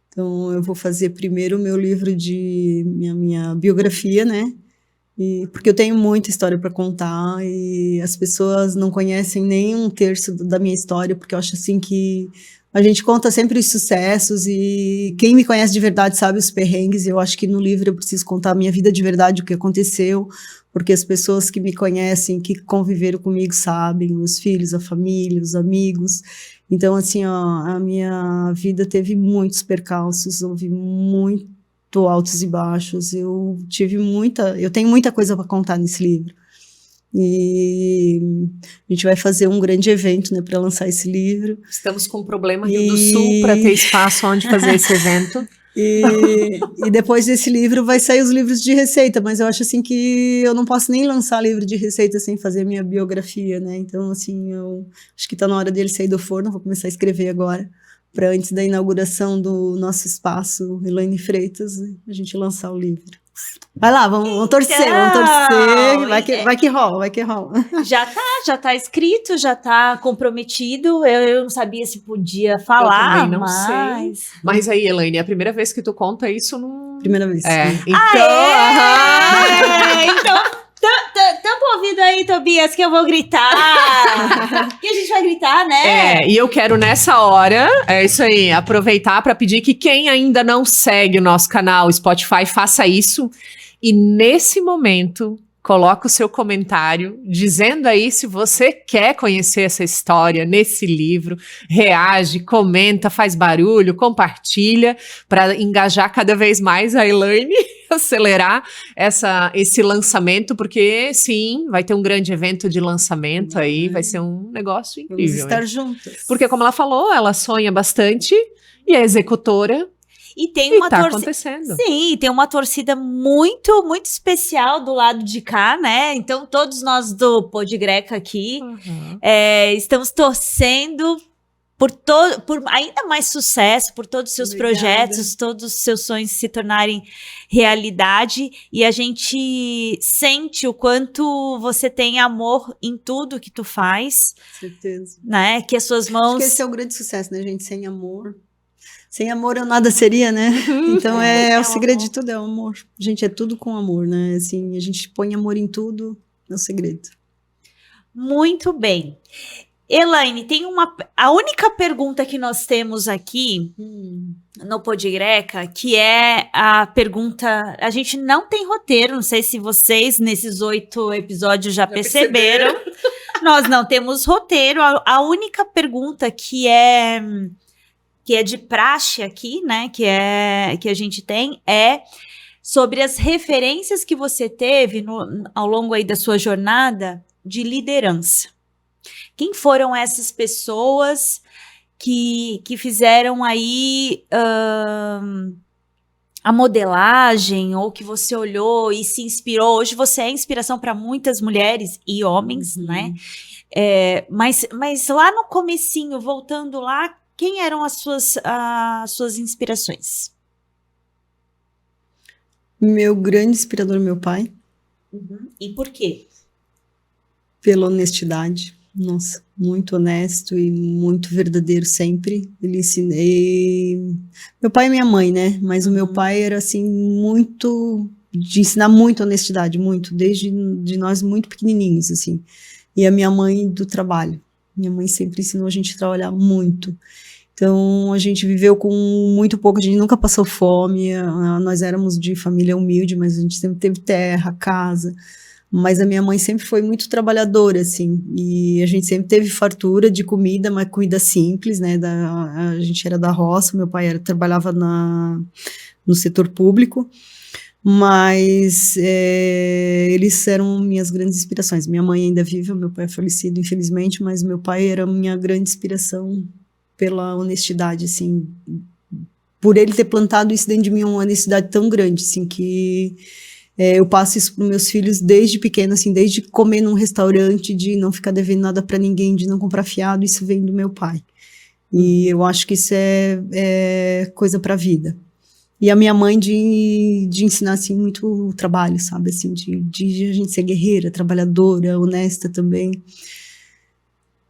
Então eu vou fazer primeiro o meu livro de minha biografia, né? Porque eu tenho muita história para contar e as pessoas não conhecem nem um terço da minha história, porque eu acho assim que a gente conta sempre os sucessos e quem me conhece de verdade sabe os perrengues, e eu acho que no livro eu preciso contar a minha vida de verdade, o que aconteceu, porque as pessoas que me conhecem, que conviveram comigo sabem, os filhos, a família, os amigos. Então, assim, ó, a minha vida teve muitos percalços, houve muito altos e baixos, eu tenho muita coisa para contar nesse livro. E a gente vai fazer um grande evento, né, para lançar esse livro. Estamos com um problema Rio do Sul para ter espaço onde fazer esse evento. E depois desse livro vai sair os livros de receita, mas eu acho assim que eu não posso nem lançar livro de receita sem fazer minha biografia, né? Então, assim, eu acho que está na hora dele sair do forno, vou começar a escrever agora, para antes da inauguração do nosso espaço, Elaine Freitas, a gente lançar o livro. Vai lá, vamos torcer, vai que rola. Já tá escrito, já tá comprometido, eu não sabia se podia falar, eu também não sei. Mas aí, Elaine, é a primeira vez que tu conta isso num... Primeira vez. Então, tampa o ouvido aí, Tobias, que eu vou gritar. Que a gente vai gritar, né? E eu quero nessa hora, é isso aí, aproveitar para pedir que quem ainda não segue o nosso canal Spotify, faça isso. E nesse momento, coloca o seu comentário, dizendo aí se você quer conhecer essa história nesse livro, reage, comenta, faz barulho, compartilha, para engajar cada vez mais a Elaine, acelerar esse lançamento, porque sim, vai ter um grande evento de lançamento aí, vai ser um negócio incrível. Vamos estar juntas. Porque como ela falou, ela sonha bastante e é executora. E tem uma torcida acontecendo. Sim, tem uma torcida muito, muito especial do lado de cá, né? Então, todos nós do Pod Greca aqui estamos torcendo por ainda mais sucesso, por todos os seus projetos, todos os seus sonhos se tornarem realidade. E a gente sente o quanto você tem amor em tudo que tu faz. Certeza. Né? Que as suas mãos... Acho que esse é o grande sucesso, né, gente? Sem amor... Sem amor eu nada seria, né? Então o segredo de tudo é o amor. Gente, é tudo com amor, né? Assim, a gente põe amor em tudo, é o segredo. Muito bem. Elaine, a única pergunta que nós temos aqui no Pod Greca, que é a pergunta, a gente não tem roteiro, não sei se vocês nesses 8 episódios já perceberam. Nós não temos roteiro, a única pergunta que é de praxe aqui, né, que a gente tem, é sobre as referências que você teve ao longo aí da sua jornada de liderança. Quem foram essas pessoas que fizeram aí a modelagem, ou que você olhou e se inspirou? Hoje você é inspiração para muitas mulheres e homens, né? Mas lá no comecinho, voltando lá, quem eram as suas inspirações? Meu grande inspirador, meu pai. E por quê? Pela honestidade. Nossa, muito honesto e muito verdadeiro sempre. Ele ensinei... Meu pai e minha mãe, né? Mas o meu pai era, assim, muito... de ensinar muita honestidade, muito. Desde de nós muito pequenininhos, assim. E a minha mãe do trabalho. Minha mãe sempre ensinou a gente a trabalhar muito. Então, a gente viveu com muito pouco, a gente nunca passou fome, nós éramos de família humilde, mas a gente sempre teve terra, casa, mas a minha mãe sempre foi muito trabalhadora, assim, e a gente sempre teve fartura de comida, mas comida simples, né, a gente era da roça, meu pai trabalhava no setor público, mas eles eram minhas grandes inspirações. Minha mãe ainda vive, meu pai é falecido, infelizmente, mas meu pai era minha grande inspiração pela honestidade, assim, por ele ter plantado isso dentro de mim, uma honestidade tão grande, assim, que eu passo isso para meus filhos desde pequeno, assim, desde comer num restaurante, de não ficar devendo nada para ninguém, de não comprar fiado, isso vem do meu pai. E eu acho que isso é coisa para a vida. E a minha mãe de ensinar, assim, muito o trabalho, sabe, assim, de a gente ser guerreira, trabalhadora, honesta também.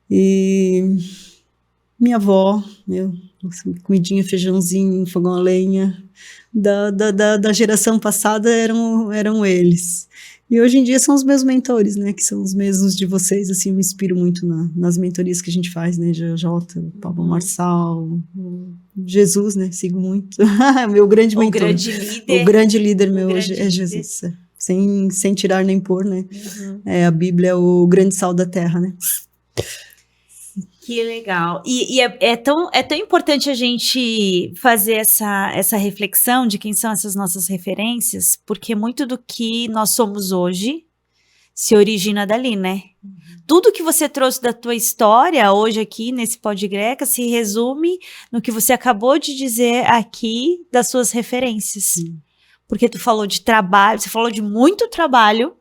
E... minha avó, comidinha, feijãozinho, fogão a lenha, da geração passada eram eles. E hoje em dia são os meus mentores, né, que são os mesmos de vocês, assim, eu me inspiro muito nas mentorias que a gente faz, né, Jota, Pablo Marçal, Jesus, né, sigo muito, meu grande mentor. O grande líder meu hoje é Jesus. sem tirar nem pôr, né? A Bíblia é o grande sal da terra, né? Que legal. E é tão importante a gente fazer essa reflexão de quem são essas nossas referências, porque muito do que nós somos hoje se origina dali, né? Tudo que você trouxe da tua história hoje aqui nesse Pod Greca se resume no que você acabou de dizer aqui das suas referências. Porque tu falou de trabalho, você falou de muito trabalho,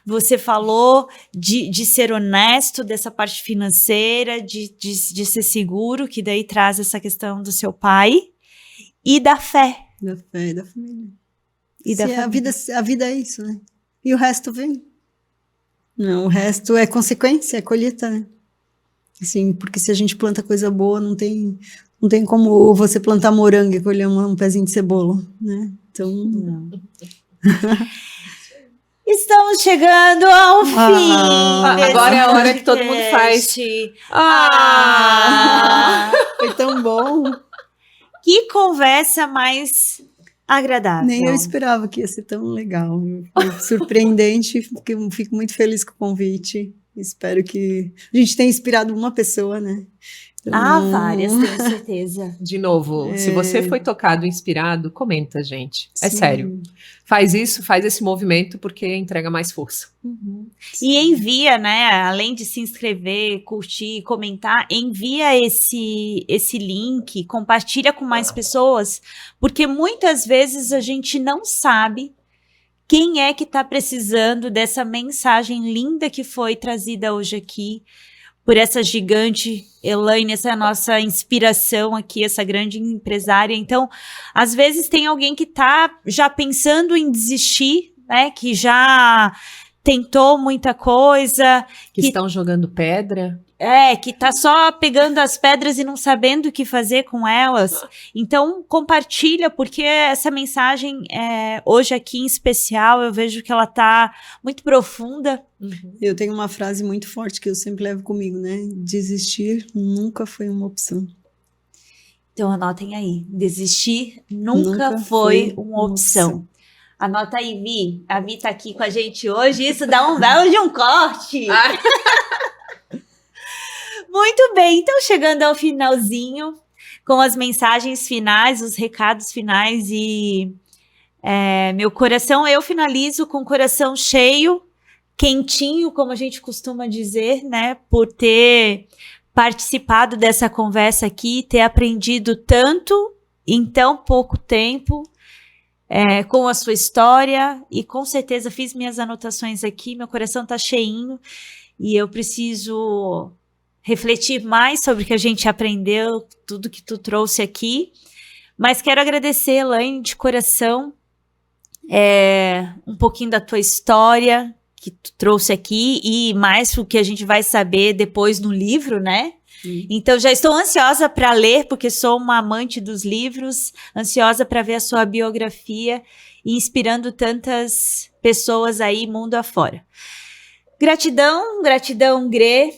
você falou de ser honesto, dessa parte financeira, de ser seguro, que daí traz essa questão do seu pai, e da fé. Da fé e da família. E da família. A vida é isso, né? E o resto vem. Não, o resto é consequência, é colheita, né? Assim, porque se a gente planta coisa boa, não tem como você plantar morango e colher um pezinho de cebola, né? Então... Não. Estamos chegando ao fim. Agora é a hora que todo mundo faz. Foi tão bom. Que conversa mais agradável. Nem eu esperava que ia ser tão legal. Foi surpreendente. Fico muito feliz com o convite. Espero que a gente tenha inspirado uma pessoa, né? Então... várias, tenho certeza. De novo, se você foi tocado, inspirado, comenta, gente. É Sim. sério. Faz esse movimento, porque entrega mais força. E envia, né? Além de se inscrever, curtir, comentar, envia esse link, compartilha com mais pessoas, porque muitas vezes a gente não sabe quem é que está precisando dessa mensagem linda que foi trazida hoje aqui por essa gigante Elaine, essa é a nossa inspiração aqui, essa grande empresária. Então, às vezes tem alguém que está já pensando em desistir, né? Que já tentou muita coisa. Que estão jogando pedra. Que tá só pegando as pedras e não sabendo o que fazer com elas. Então, compartilha, porque essa mensagem, hoje aqui em especial, eu vejo que ela tá muito profunda. Eu tenho uma frase muito forte que eu sempre levo comigo, né? Desistir nunca foi uma opção. Então, anotem aí. Desistir nunca foi uma opção. Anota aí, Vi. A Vi tá aqui com a gente hoje. Isso dá um belo de um corte. Muito bem, então chegando ao finalzinho, com as mensagens finais, os recados finais e meu coração, eu finalizo com o coração cheio, quentinho, como a gente costuma dizer, né, por ter participado dessa conversa aqui, ter aprendido tanto em tão pouco tempo, com a sua história, e com certeza fiz minhas anotações aqui, meu coração tá cheinho, e eu preciso refletir mais sobre o que a gente aprendeu, tudo que tu trouxe aqui. Mas quero agradecer, Elaine, de coração, um pouquinho da tua história que tu trouxe aqui e mais o que a gente vai saber depois no livro, né? Então, já estou ansiosa para ler, porque sou uma amante dos livros, ansiosa para ver a sua biografia e inspirando tantas pessoas aí, mundo afora. Gratidão, Grê,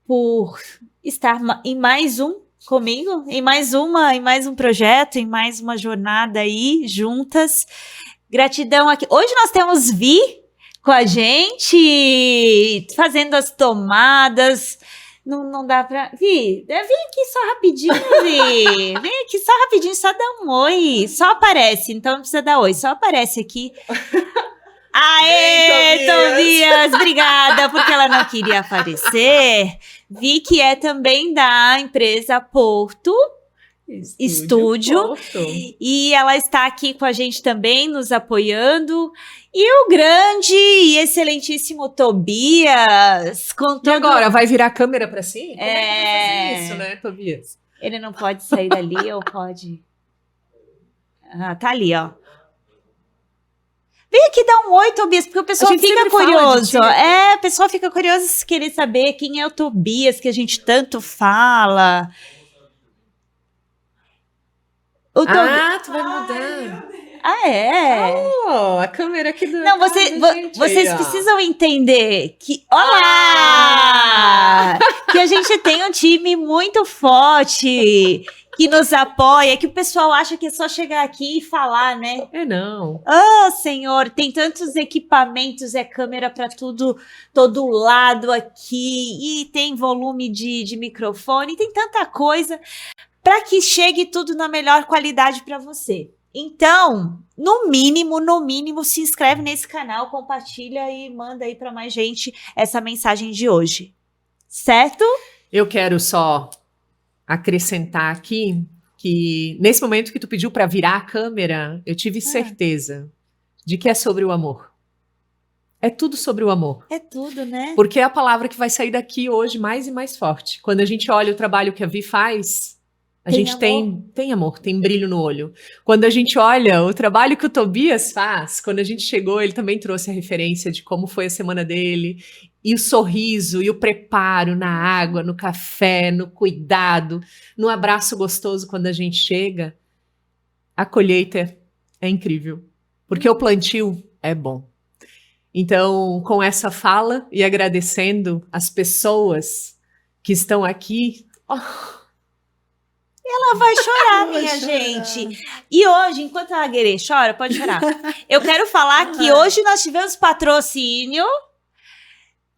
por estar em mais um comigo, em mais um projeto, em mais uma jornada aí, juntas. Gratidão aqui. Hoje nós temos Vi com a gente, fazendo as tomadas. Não dá pra... Vi, vem aqui só rapidinho, Vi. Vem aqui só rapidinho, só dá um oi. Só aparece, então não precisa dar oi, só aparece aqui. Aê, Tobias, obrigada, porque ela não queria aparecer. Vi que é também da empresa Porto Estúdio. E ela está aqui com a gente também, nos apoiando. E o grande e excelentíssimo Tobias. E agora, vai virar a câmera para si? Como é que vai fazer isso, né, Tobias? Ele não pode sair dali ou pode... tá ali, ó. Vem aqui dar um oi, Tobias, porque o pessoal fica curioso. O pessoal fica curioso querer saber quem é o Tobias, que a gente tanto fala. Tu vai mudar. É? A câmera aqui do... Não, vocês precisam entender que... Olá! Que a gente tem um time muito forte, que nos apoia, que o pessoal acha que é só chegar aqui e falar, né? É não. Oh, Senhor, tem tantos equipamentos, câmera para todo lado aqui, e tem volume de microfone, tem tanta coisa para que chegue tudo na melhor qualidade para você. Então, no mínimo, se inscreve nesse canal, compartilha e manda aí para mais gente essa mensagem de hoje. Certo? Eu quero só acrescentar aqui que nesse momento que tu pediu para virar a câmera, eu tive certeza de que é sobre o amor. É tudo sobre o amor. É tudo, né? Porque é a palavra que vai sair daqui hoje mais e mais forte. Quando a gente olha o trabalho que a Vi faz, a gente tem amor, tem brilho no olho. Quando a gente olha o trabalho que o Tobias faz, quando a gente chegou, ele também trouxe a referência de como foi a semana dele, e o sorriso, e o preparo na água, no café, no cuidado, no abraço gostoso quando a gente chega. A colheita é incrível, porque o plantio é bom. Então, com essa fala e agradecendo as pessoas que estão aqui... Ela vai chorar, minha gente. E hoje, enquanto a Guerê chora, pode chorar. Eu quero falar que hoje nós tivemos patrocínio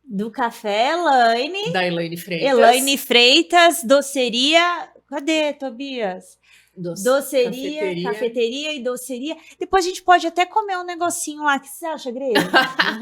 do Café Elaine. Da Elaine Freitas. Elaine Freitas, doceria. Cadê, Tobias? Doceria, cafeteria e doceria. Depois a gente pode até comer um negocinho lá. O que você acha, Grê?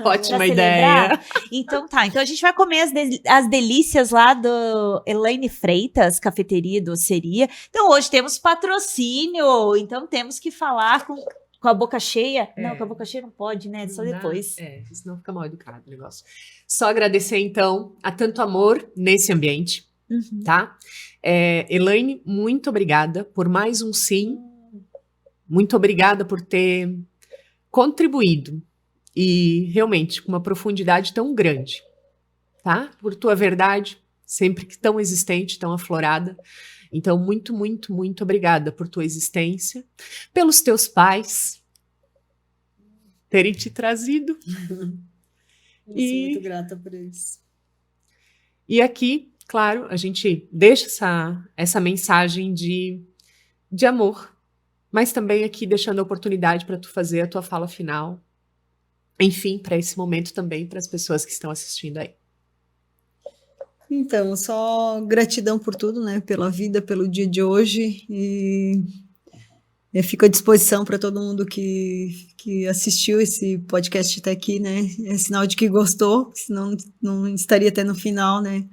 Ótima ideia. Então tá. Então a gente vai comer as delícias lá do Elaine Freitas, cafeteria e doceria. Então hoje temos patrocínio. Então temos que falar com a boca cheia. Não, com a boca cheia não pode, né? Só depois. Senão fica mal educado o negócio. Só agradecer então a tanto amor nesse ambiente, tá? Elaine, muito obrigada por mais um sim. Muito obrigada por ter contribuído e realmente com uma profundidade tão grande, tá? Por tua verdade, sempre tão existente, tão aflorada. Então, muito, muito, muito obrigada por tua existência, pelos teus pais terem te trazido. Eu sou muito grata por isso. E aqui, claro, a gente deixa essa mensagem de amor, mas também aqui deixando a oportunidade para tu fazer a tua fala final. Enfim, para esse momento também, para as pessoas que estão assistindo aí. Então, só gratidão por tudo, né? Pela vida, pelo dia de hoje. E eu fico à disposição para todo mundo que assistiu esse podcast até aqui, né? É sinal de que gostou, senão não estaria até no final, né?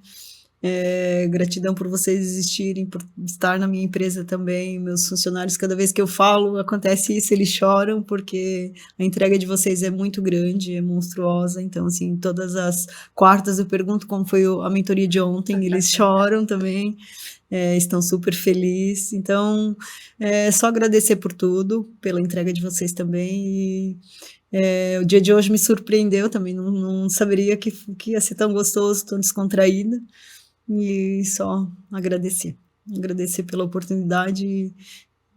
Gratidão por vocês existirem, por estar na minha empresa também. Meus funcionários, cada vez que eu falo, acontece isso, eles choram, porque a entrega de vocês é muito grande, é monstruosa. Então, assim, todas as quartas eu pergunto como foi a mentoria de ontem, eles choram também, estão super felizes. Então, só agradecer por tudo, pela entrega de vocês também. O dia de hoje me surpreendeu também, não saberia que ia ser tão gostoso, tão descontraído. E só agradecer pela oportunidade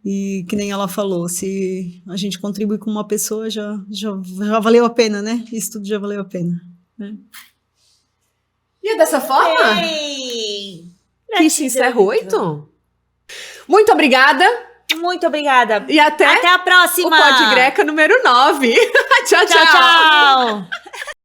e que nem ela falou, se a gente contribui com uma pessoa, já valeu a pena, né? Isso tudo já valeu a pena, né? E é dessa forma que se encerra o 8? Muito obrigada. Muito obrigada. E até a próxima. O Pod Greca número 9. Tchau, tchau. Tchau, tchau.